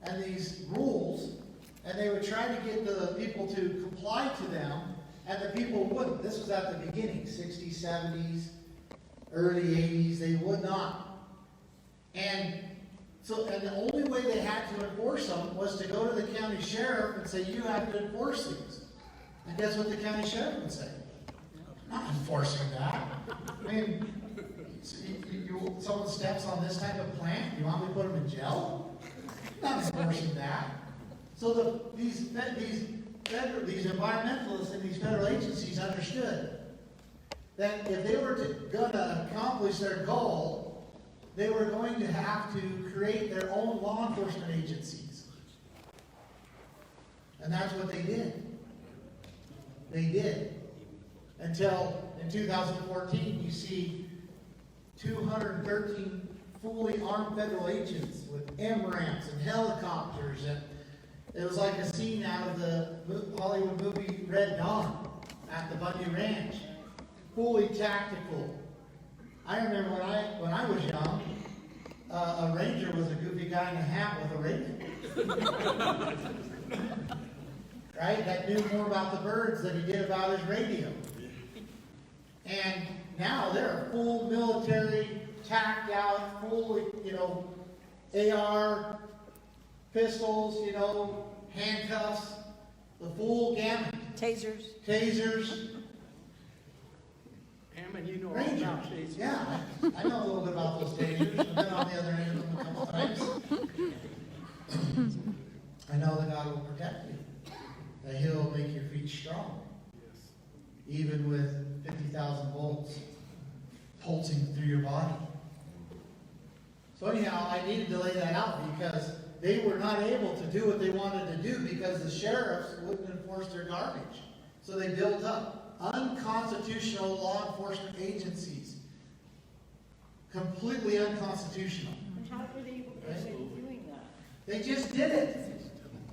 and these rules, and they would try to get the people to comply to them, and the people wouldn't. This was at the beginning, 60s, 70s, early 80s. They would not. And the only way they had to enforce them was to go to the county sheriff and say, you have to enforce these. And guess what the county sheriff would say? I'm not enforcing that. I mean, someone steps on this type of plant, you want me to put them in jail? I'm not enforcing that. So these environmentalists in these federal agencies understood that if they were going to accomplish their goal, they were going to have to create their own law enforcement agencies. And that's what they did. They did. Until in 2014, you see 213 fully armed federal agents with MRAPs and helicopters, and it was like a scene out of the Hollywood movie Red Dawn at the Bundy Ranch. Fully tactical. I remember when I was young, a ranger was a goofy guy in a hat with a radio. Right? That knew more about the birds than he did about his radio. And now they're full military, tacked out, fully, AR, pistols, handcuffs, the full gamut. Tasers. Tasers. Ammon, you know all Rangers. about tasers. Yeah, I know a little bit about those tasers. I've been on the other end of them a couple times. I know that God will protect you. That He'll make your feet strong. Even with 50,000 volts pulsing through your body. So anyhow, I needed to lay that out because they were not able to do what they wanted to do because the sheriffs wouldn't enforce their garbage. So they built up unconstitutional law enforcement agencies. Completely unconstitutional. And how were they able to doing that? They just did it.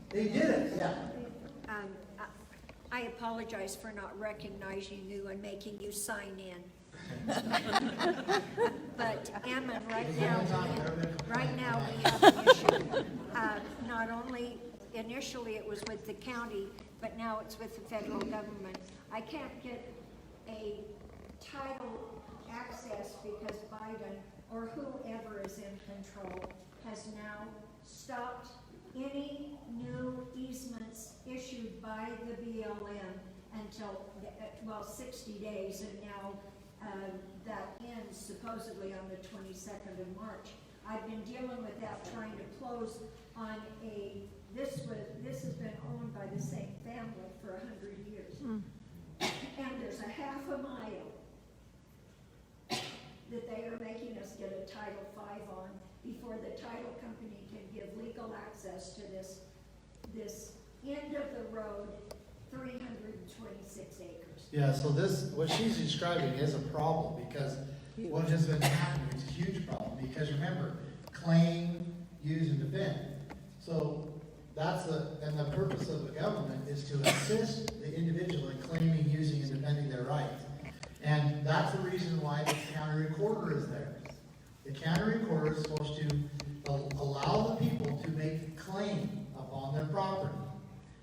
They did it, yeah. I apologize for not recognizing you and making you sign in. But Ammon, right now we have an issue. Not only initially it was with the county, but now it's with the federal government. I can't get a title access because Biden or whoever is in control has now stopped any new easements issued by the BLM until, 60 days, and now that ends supposedly on the 22nd of March. I've been dealing with that, trying to close on this has been owned by the same family for 100 years. And there's a half a mile that they are making us get a Title V on before the title company can give legal access to this end of the road, 326 acres. Yeah, so what she's describing is a problem because what has been happening is a huge problem because remember, claim, use, and defend. So and the purpose of the government is to assist the individual in claiming, using, and defending their rights. And that's the reason why the county recorder is there. The county recorder is supposed to allow the people to make a claim upon their property.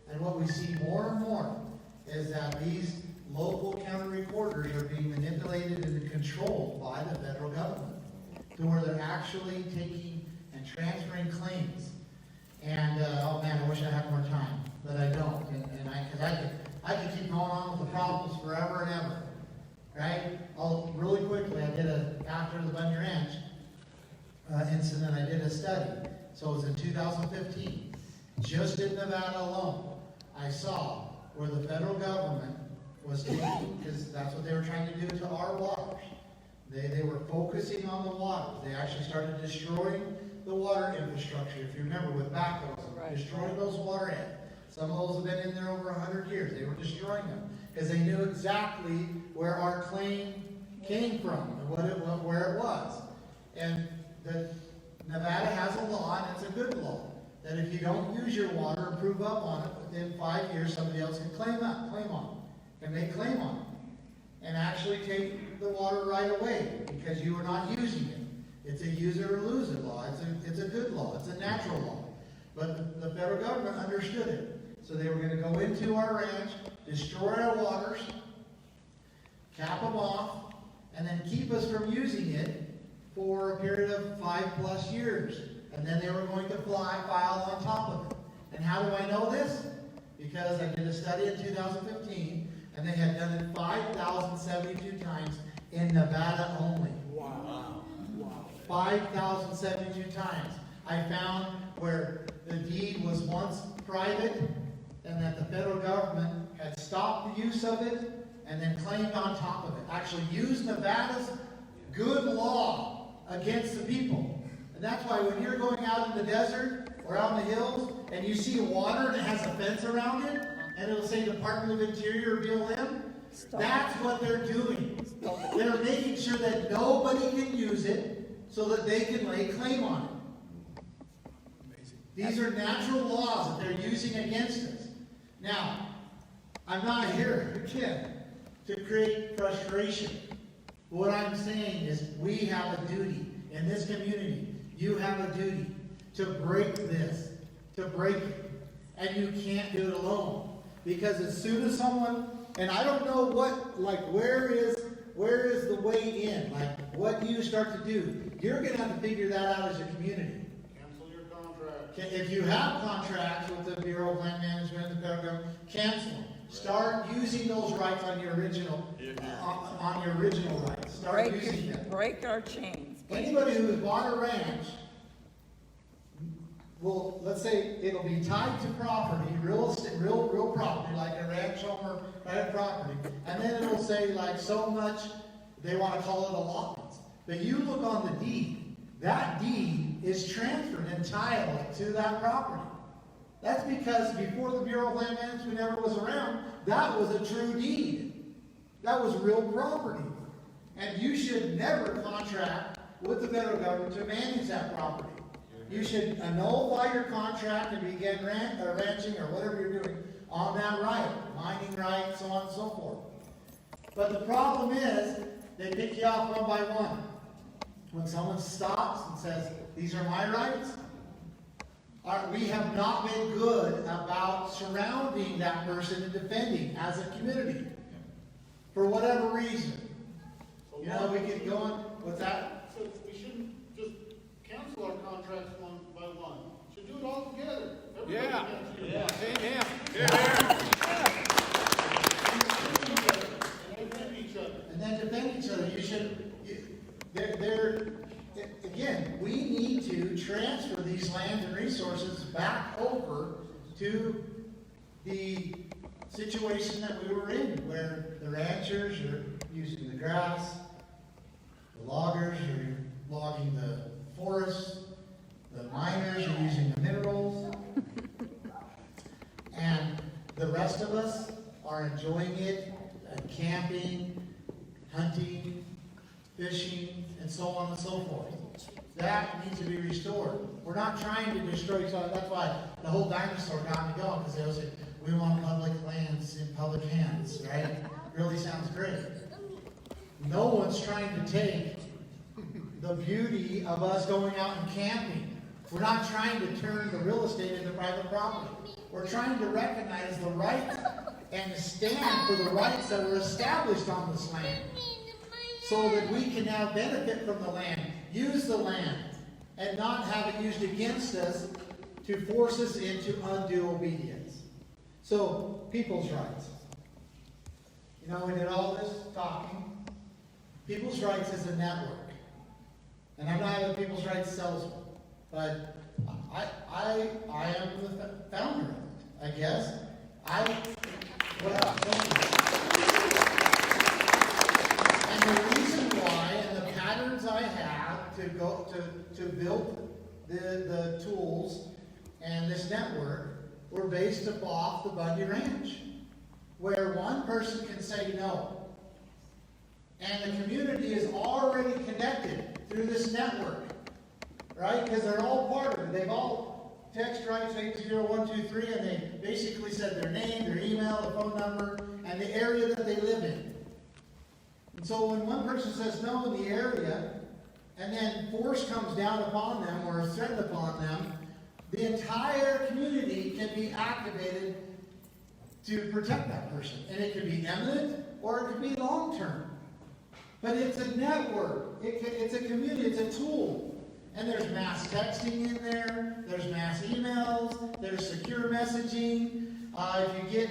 And what we see more and more is that these local county recorders are being manipulated and controlled by the federal government to where they're actually taking and transferring claims. And, oh man, I wish I had more time, but I don't. Because I could keep going on with the problems forever and ever. Right? Really quickly, after the Bundy Ranch incident, I did a study. So it was in 2015. Just in Nevada alone, I saw where the federal government was taking, because that's what they were trying to do to our waters. They were focusing on the waters. They actually started destroying the water infrastructure. If you remember, with backhoes, destroying those waterheads. Some of those have been in there over 100 years. They were destroying them because they knew exactly where our claim came from and where it was. And Nevada has a law, and it's a good law, that if you don't use your water and prove up on it, within 5 years somebody else can claim on it, can make claim on it, and actually take the water right away because you are not using it. It's a use it or lose it law. It's a good law. It's a natural law. But the federal government understood it. So they were going to go into our ranch, destroy our waters, cap them off, and then keep us from using it for a period of 5+ years. And then they were going to file on top of it. And how do I know this? Because I did a study in 2015, and they had done it 5,072 times in Nevada only. Wow. 5,072 times. I found where the deed was once private and that the federal government had stopped the use of it and then claimed on top of it. Actually used Nevada's good law against the people. And that's why when you're going out in the desert or out in the hills and you see water and it has a fence around it and it'll say Department of Interior or BLM, that's what they're doing. They're making sure that nobody can use it so that they can lay claim on it. These are natural laws that they're using against us. Now, I'm not here, again, to create frustration. What I'm saying is we have a duty in this community. You have a duty to break this, to break it. And you can't do it alone. Because as soon as someone, and I don't know where is the way in? Like, what do you start to do? You're going to have to figure that out as a community. If you have contracts with the Bureau of Land Management, the federal government, cancel them. Start using those rights on your original, rights. Start using them. Break our chains. Anybody who has bought a ranch will, let's say, it'll be tied to property, real estate, real property, like a ranch home or private property, and then it'll say like so much, they want to call it allotments. But you look on the deed, that deed is transferred and titled to that property. That's because before the Bureau of Land Management ever was around, that was a true deed. That was real property. And you should never contract with the federal government to manage that property. You should nullify your contract and begin ranching or whatever you're doing on that right, mining right, so on and so forth. But the problem is, they pick you off one by one. When someone stops and says, these are my rights, we have not been good about surrounding that person and defending as a community. For whatever reason. You know, we get going with that. So we shouldn't just cancel our contracts one by one. We should do it all together. And then defend each other. You should, again, we need to transfer these lands and resources back over to the situation that we were in, where the ranchers are using the grass, the loggers are logging the forests, the miners are using the minerals, and the rest of us are enjoying it, camping, hunting, fishing, and so on and so forth. That needs to be restored. We're not trying to destroy each other. That's why the whole dinosaur got me going, because they always say, we want public lands in public hands, right? Really sounds great. No one's trying to take the beauty of us going out and camping. We're not trying to turn the real estate into private property. We're trying to recognize the rights and stand for the rights that were established on this land, so that we can now benefit from the land, use the land, and not have it used against us to force us into undue obedience. So, people's rights. You know, we did all this talking. People's rights is a network. And I'm not a people's rights salesman, but I am the founder of it, I guess. And the reason why, and the patterns I have to build the tools and this network were based off the Bundy Ranch, where one person can say no. And the community is already connected through this network, right? Because they're all part of it. They've all text rights 80123, and they basically said their name, their email, the phone number, and the area that they live in. And so when one person says no in the area, and then force comes down upon them or is threatened upon them, the entire community can be activated to protect that person. And it could be imminent or it could be long-term. But it's a network. It's a community. It's a tool. And there's mass texting in there. There's mass emails. There's secure messaging. If you get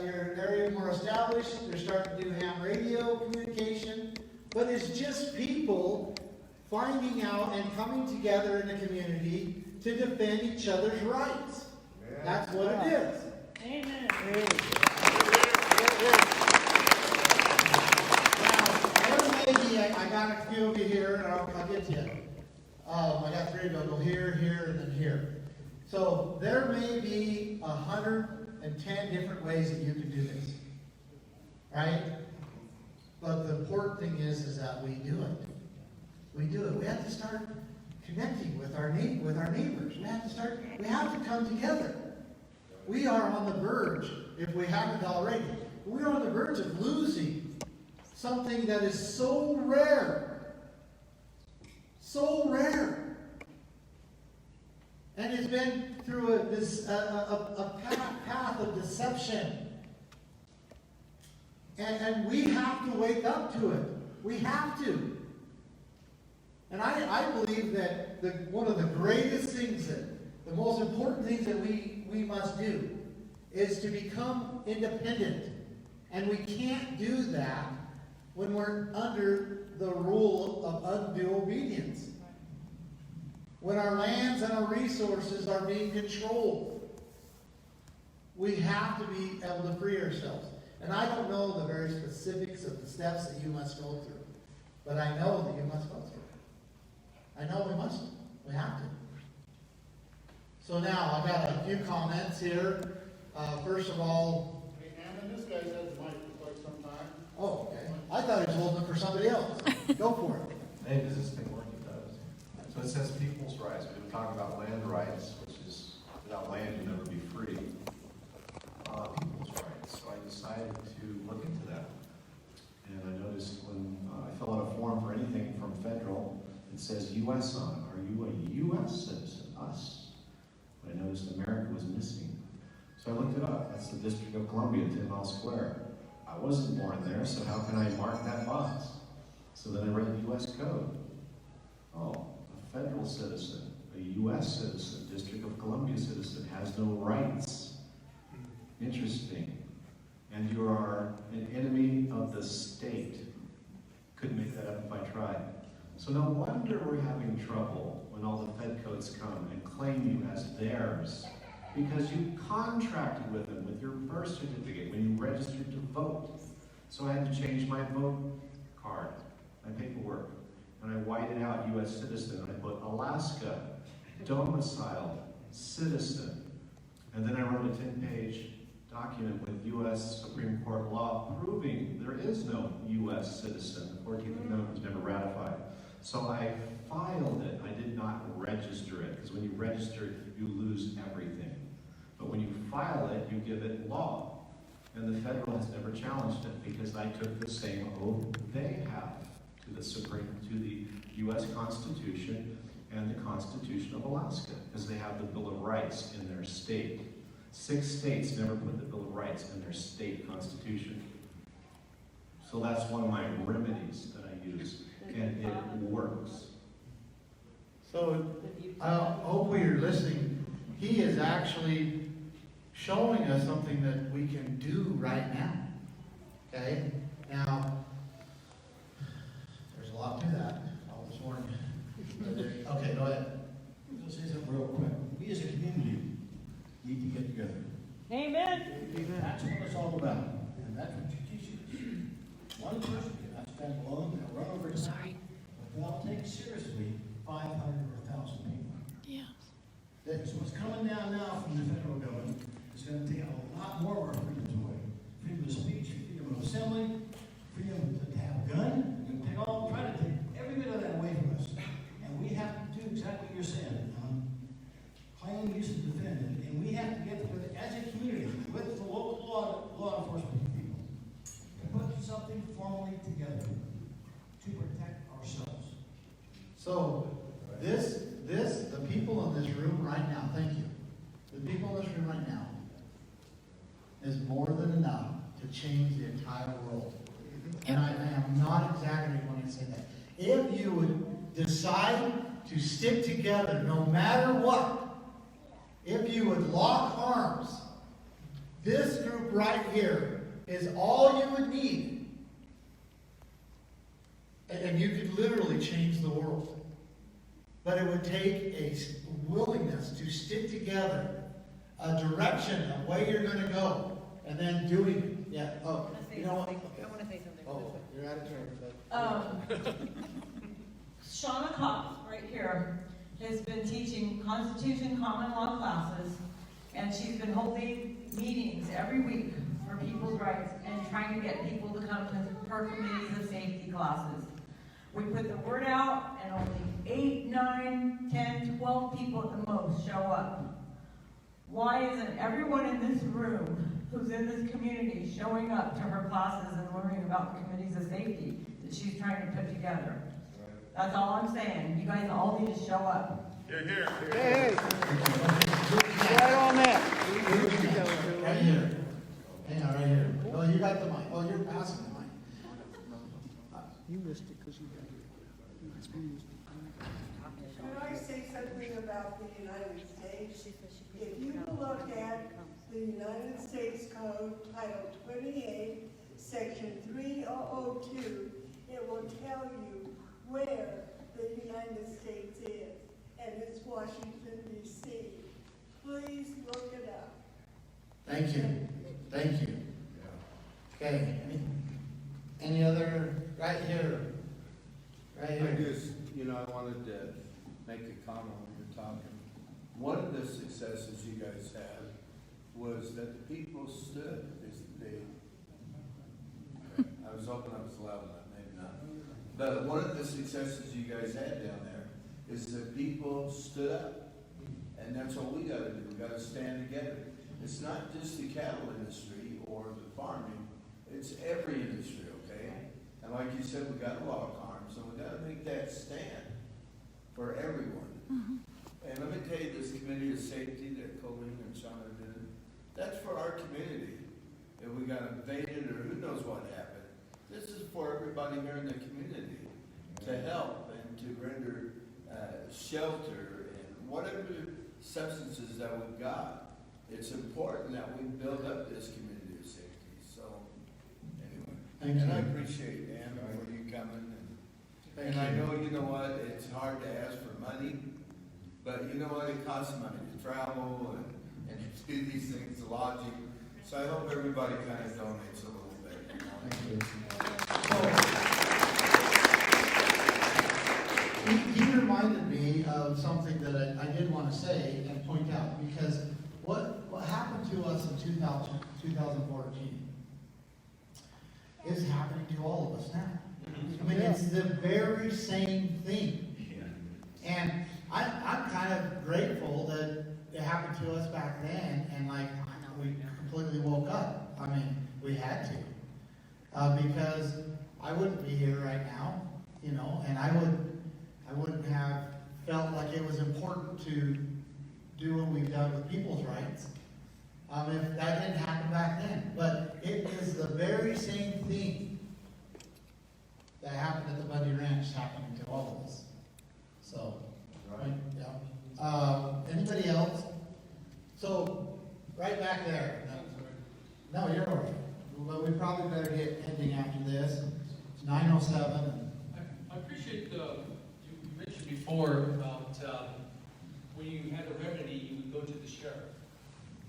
your area more established, they're starting to do ham radio communication. But it's just people finding out and coming together in the community to defend each other's rights. Yeah. That's what it is. Amen. Now, there may be, I got a few of you here, and I'll get to you. I got three of them. I'll go here, here, and then here. So there may be 110 different ways that you can do this. Right? But the important thing is that we do it. We do it. We have to start connecting with our neighbors. We have to come together. We are on the verge, if we haven't already, we are on the verge of losing something that is so rare. So rare. And it's been through a path of deception. And we have to wake up to it. We have to. And I believe that one of the greatest things the most important things that we must do is to become independent. And we can't do that when we're under the rule of undue obedience. When our lands and our resources are being controlled, we have to be able to free ourselves. And I don't know the very specifics of the steps that you must go through, but I know that you must go through it. I know we must. We have to. So now, I've got a few comments here. First of all... Hey, Ammon, this guy's had the mic for quite some time. Oh, okay. I thought he was holding it for somebody else. Go for it. Hey, does this thing work? It does. So it says people's rights. We've been talking about land rights, which is, without land, you'll never be free. People's rights. So I decided to look into that. And I noticed when I fill out a form for anything from federal, it says U.S. on it. Are you a U.S. citizen? Us. But I noticed America was missing. So I looked it up. That's the District of Columbia, 10 Mile Square. I wasn't born there, so how can I mark that box? So then I read the U.S. code. Oh, a federal citizen, a U.S. citizen, District of Columbia citizen has no rights. Interesting. And you are an enemy of the state. Couldn't make that up if I tried. So no wonder we're having trouble when all the Fed codes come and claim you as theirs. Because you contracted with them with your birth certificate when you registered to vote. So I had to change my vote card, my paperwork. And I whited out U.S. citizen, and I put Alaska, domiciled, citizen. And then I wrote a 10-page document with U.S. Supreme Court law proving there is no U.S. citizen. The 14th Amendment was never ratified. So I filed it. I did not register it, because when you register it, you lose everything. But when you file it, you give it law. And the federal has never challenged it, because I took the same oath they have to the U.S. Constitution and the Constitution of Alaska, because they have the Bill of Rights in their state. 6 states never put the Bill of Rights in their state constitution. So that's one of my remedies that I use, and it works. So, I hope you're listening. He is actually showing us something that we can do right now. Okay? Now, there's a lot to that. I'll just warn you. Okay, go ahead. I'm going to say something real quick. We as a community need to get together. Amen. That's what it's all about. And that's what you teach us. One person cannot stand alone and run over to Sorry. but they'll take seriously 500 or 1,000 people. Yeah. So what's coming down now from the federal government is going to take a lot more of our freedoms away. Freedom of speech, freedom of assembly, freedom to have a gun. They're going to try to take every bit of that away from us. And we have to do exactly what you're saying. Claim, use, and defend it. And we have to get together as a community with the local law enforcement people to put something formally together to protect ourselves. So, the people in this room right now, thank you. The people in this room right now is more than enough to change the entire world. And I am not exaggerating when I say that. If you would decide to stick together no matter what, if you would lock arms, this group right here is all you would need. And you could literally change the world. But it would take a willingness to stick together, a direction, a way you're going to go, and then doing it. Yeah. Oh, you know what? I want to say something. Oh, you're out of turn. Shauna Cox, right here, has been teaching Constitution Common Law classes, and she's been holding meetings every week for people's rights and trying to get people to come to her committees of safety classes. We put the word out, and only 8, 9, 10, 12 people at the most show up. Why isn't everyone in this room who's in this community showing up to her classes and learning about the committees of safety that she's trying to put together? That's all I'm saying. You guys all need to show up. Here, here. Hey! Right on that. Right here. Hang on, right here. Oh, you got the mic. Oh, you're passing the mic. You missed it because you got it. Can I say something about the United States? If you look at the United States Code, Title 28, Section 3002, it will tell you where the United States is, and it's Washington, D.C. Please look it up. Thank you. Thank you. Okay. Any other, right here? Right I here. just, I wanted to make a comment when you were talking. One of the successes you guys had was that the people stood. I was hoping I was loud enough, maybe not. But one of the successes you guys had down there is that people stood up. And that's what we gotta do. We gotta stand together. It's not just the cattle industry or the farming, it's every industry, okay? And like you said, we gotta lock arms, and we gotta make that stand for everyone. And let me tell you, this committee of safety that Colleen and Shauna did, that's for our community. If we got invaded or who knows what happened, this is for everybody here in the community to help and to render shelter and whatever substances that we've got. It's important that we build up this community of safety. So, anyway. And I appreciate, Ann, for you coming. And I know, you know what, it's hard to ask for money, but you know what, it costs money to travel and to do these things, the lodging. So I hope everybody kind of donates a little bit. Thank you. He reminded me of something that I did want to say and point out, because what happened to us in 2014 is happening to all of us now. I mean, it's the very same thing. And I'm kind of grateful that it happened to us back then, and like we completely woke up. I mean, we had to, because I wouldn't be here right now, and I wouldn't have felt like it was important to do what we've done with people's rights if that didn't happen back then. But it is the very same thing that happened at the Bundy Ranch happening to all of us. So, right? Yeah. Anybody else? So, right back there. No, you're all right. But we probably better get ending after this. It's 9:07. I appreciate you mentioned before about when you had a remedy, you would go to the sheriff.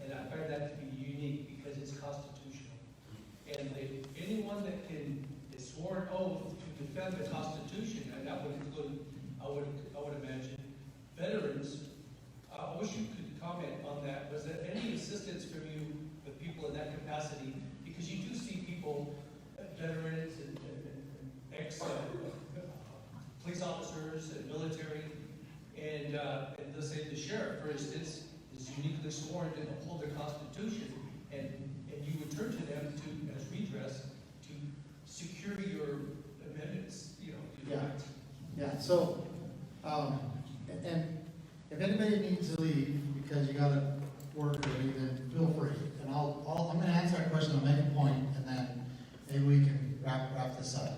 And I find that to be unique because it's constitutional. And anyone that is sworn oath to defend the Constitution, and that would include, I would imagine, veterans. I wish you could comment on that. Was there any assistance from you with people in that capacity? Because you do see people, veterans and ex police officers and military, and let's say the sheriff, for instance, is uniquely sworn to uphold their Constitution, and you would turn to them as redress to secure your amendments, your rights. Yeah. So, and if anybody needs to leave because you got to work already, then feel free. And I'm going to answer that question. I'll make a point, and then maybe we can wrap this up.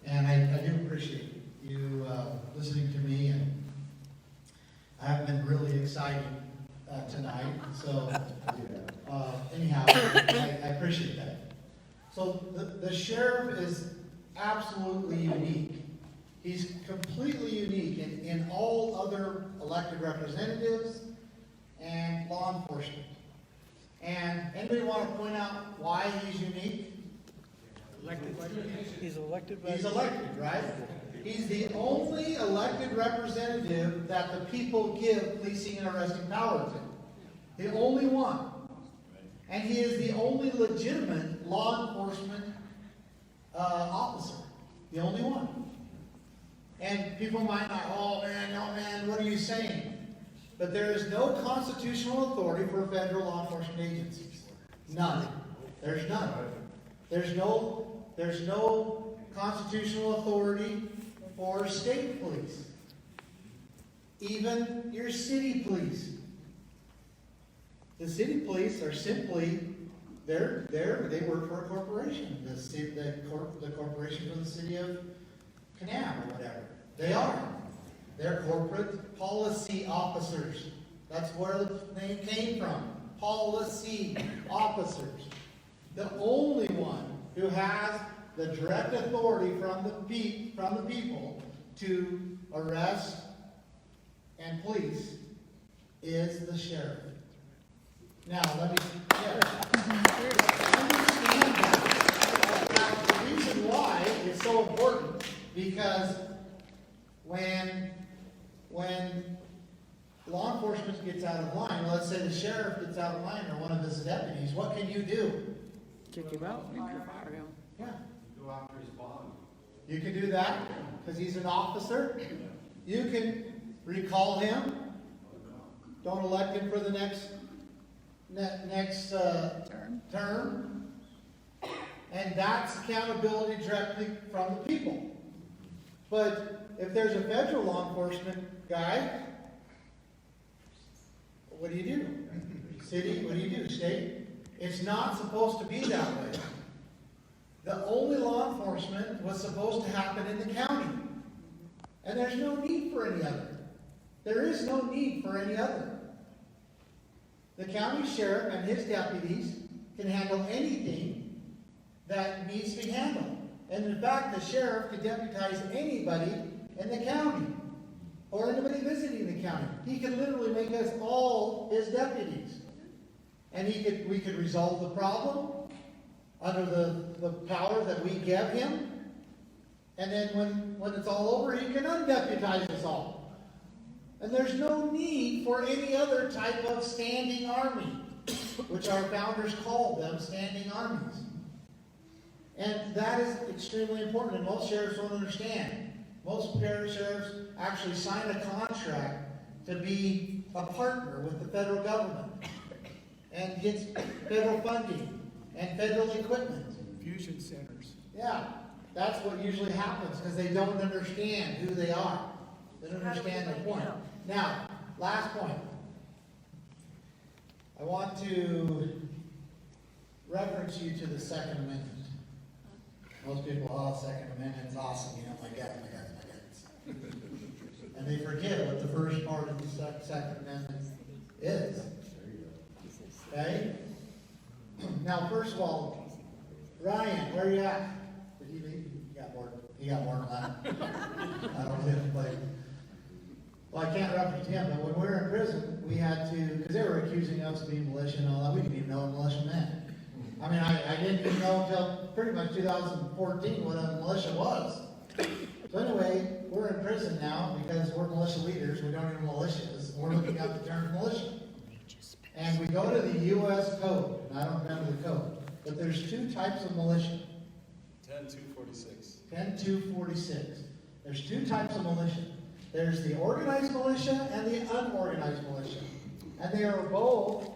And I do appreciate you listening to me, and I have been really excited tonight. So anyhow, I appreciate that. So the sheriff is absolutely unique. He's completely unique in all other elected representatives and law enforcement. And anybody want to point out why he's unique? He's elected. He's elected, right? He's the only elected representative that the people give policing and arresting power to. The only one. And he is the only legitimate law enforcement officer. The only one. And people might not, oh man, what are you saying? But there is no constitutional authority for federal law enforcement agencies. None. There's none. There's no constitutional authority for state police. Even your city police. The city police are simply, they work for a corporation. The corporation for the city of Kanab or whatever. They are. They're corporate policy officers. That's where the name came from. Policy officers. The only one who has the direct authority from the people to arrest and police is the sheriff. Now, let me understand that. Now, the reason why it's so important, because when law enforcement gets out of line, let's say the sheriff gets out of line or one of his deputies, what can you do? Kick him out. You can fire him. Yeah. Go after his bond. You can do that because he's an officer. You can recall him. Don't elect him for the next term. And that's accountability directly from the people. But if there's a federal law enforcement guy, what do you do? City, what do you do? State? It's not supposed to be that way. The only law enforcement was supposed to happen in the county. And there's no need for any other. There is no need for any other. The county sheriff and his deputies can handle anything that needs to be handled. And in fact, the sheriff could deputize anybody in the county or anybody visiting the county. He could literally make us all his deputies. And we could resolve the problem under the power that we give him. And then when it's all over, he can undeputize us all. And there's no need for any other type of standing army, which our founders called them standing armies. And that is extremely important, and most sheriffs don't understand. Most sheriffs actually sign a contract to be a partner with the federal government and gets federal funding and federal equipment. Fusion centers. Yeah, that's what usually happens because they don't understand who they are. They don't understand the point. Now, last point. I want to reference you to the Second Amendment. Most people, Second Amendment's awesome, my God. And they forget what the first part of the Second Amendment is. Okay? Now, first of all, Ryan, where are you at? Did he leave? He got more than that. I don't think, well, I can't reference him, but when we were in prison, we had to, because they were accusing us of being militia and all that, we didn't even know what militia meant. I mean, I didn't even know until pretty much 2014 what a militia was. So anyway, we're in prison now because we're militia leaders. We don't even militias. We're looking up the term militia. And we go to the U.S. code, and I don't remember the code, but there's two types of militia. 10246. 10246. There's two types of militia. There's the organized militia and the unorganized militia. And they are both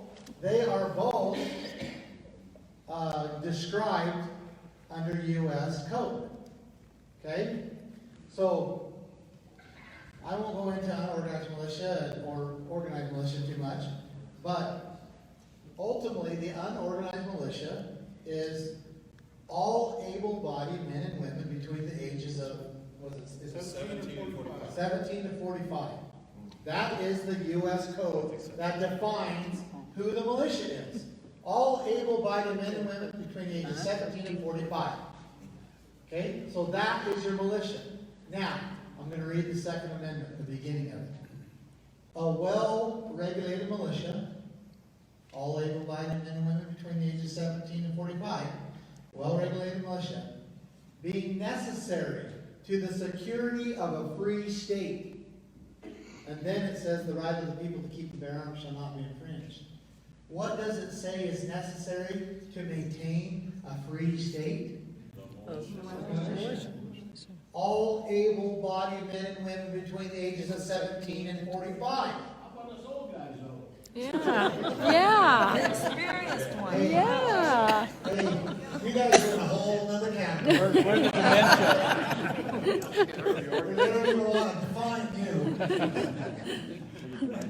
described under U.S. code. Okay? So, I won't go into unorganized militia or organized militia too much, but ultimately the unorganized militia is all able-bodied men and women between the ages of, 17 and 45. 17 to 45. That is the U.S. code that defines who the militia is. All able-bodied men and women between the ages 17 and 45. Okay? So that is your militia. Now, I'm going to read the Second Amendment, the beginning of it. A well-regulated militia, all able-bodied men and women between the ages 17 and 45, well-regulated militia, being necessary to the security of a free state. And then it says the right of the people to keep and bear arms shall not be infringed. What does it say is necessary to maintain a free state? All able-bodied men and women between the ages of 17 and 45. How about us old guys, though? Yeah. Yeah. The experienced one. Hey, Yeah. Hey, you guys are in a whole other category. Where's the dementia? We're literally going to define you.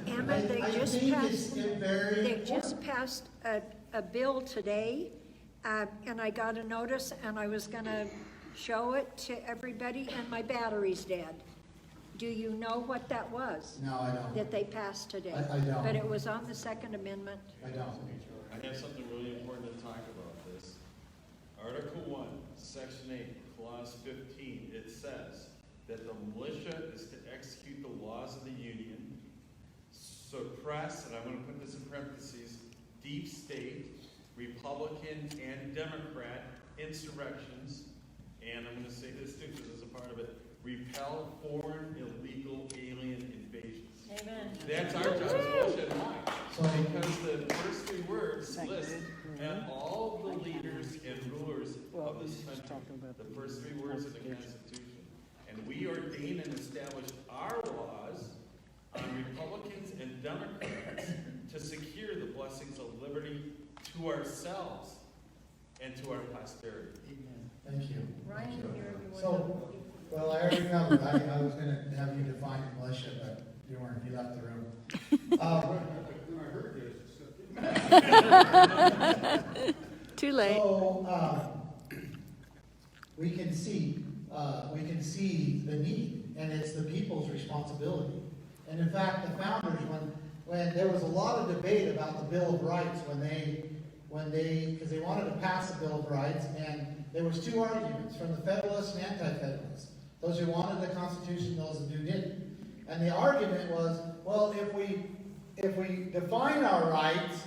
Emmett, I think it's very they important. just passed a bill today, and I got a notice, and I was gonna show it to everybody, and my battery's dead. Do you know what that was? No, I don't. That they passed today? I don't. But it was on the Second Amendment. I don't. I have something really important to talk about this. Article 1, Section 8, Clause 15, it says that the militia is to execute the laws of the Union, suppress, and I'm going to put this in parentheses, deep state, Republican and Democrat insurrections, and I'm going to say this too, because it's a part of it, repel foreign illegal alien invasions. Amen. That's our job as militia and mine. So, Because the first three words list and all the leaders and rulers of this country, the first three words of the Constitution. And we ordain and establish our laws on Republicans and Democrats to secure the blessings of liberty to ourselves and to our posterity. Thank you. Ryan, you're everyone. So, well, I already covered. I was gonna have you define militia, but you weren't. You left the room. Too late. So, we can see the need, and it's the people's responsibility. And in fact, the founders, when there was a lot of debate about the Bill of Rights, because they wanted to pass the Bill of Rights, and there was two arguments from the Federalists and Anti-Federalists. Those who wanted the Constitution, those who didn't. And the argument was, well, if we define our rights,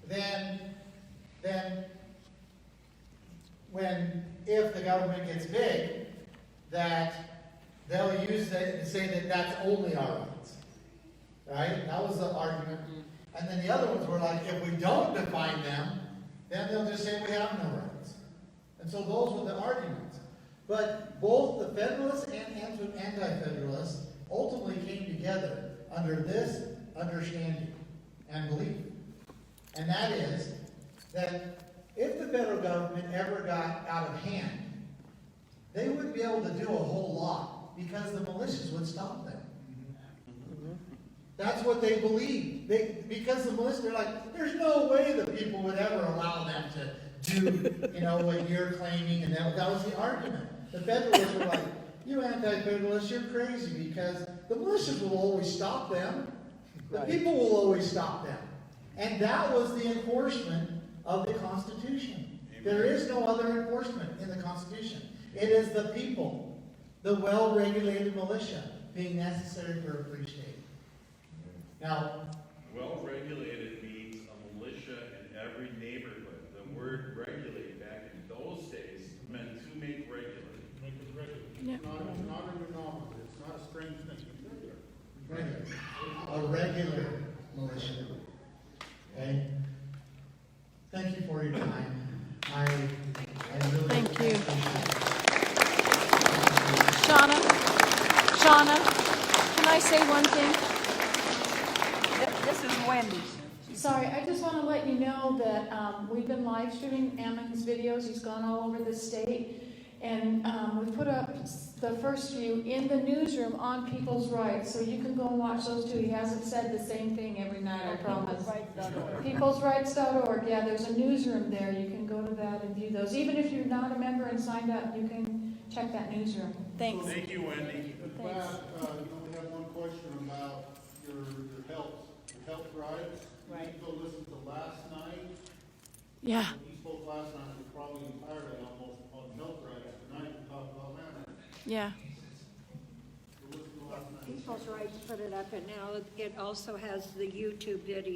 then if the government gets big, that they'll use it and say that that's only our rights. Right? That was the argument. And then the other ones were like, if we don't define them, then they'll just say we have no rights. And so those were the arguments. But both the Federalists and Anti-Federalists ultimately came together under this understanding and belief. And that is that if the federal government ever got out of hand, they wouldn't be able to do a whole lot because the militias would stop them. That's what they believed. Because the militia, they're like, there's no way the people would ever allow them to do, what you're claiming, and that was the argument. The Federalists were like, you Anti-Federalists, you're crazy because the militias will always stop them. The people will always stop them. And that was the enforcement of the Constitution. There is no other enforcement in the Constitution. It is the people, the well-regulated militia, being necessary for a free state. Now, Well-regulated means a militia in every neighborhood. The word regulate back in those days meant to make regular. Make it regular. It's not an anomaly. It's not a strange thing. It's regular. a regular militia. Okay? Thank you for your time. I really Thank you. appreciate it. Shauna, can I say one thing? This is Wendy. Sorry, I just want to let you know that we've been live streaming Ammon's videos. He's gone all over the state. And we put up the first few in the newsroom on people's rights. So you can go and watch those too. He hasn't said the same thing every night, I promise. Peoplesrights.org. Yeah, there's a newsroom there. You can go to that and view those. Even if you're not a member and signed up, you can check that newsroom. Thanks. Thank you, Wendy. In fact, we have one question about your health rights. Right. You can go listen to last night. Yeah. He spoke last night, was probably entirely almost on health rights. Tonight we talked about land rights. Yeah. So listen to last night. People's Rights put it up, and now it also has the YouTube video.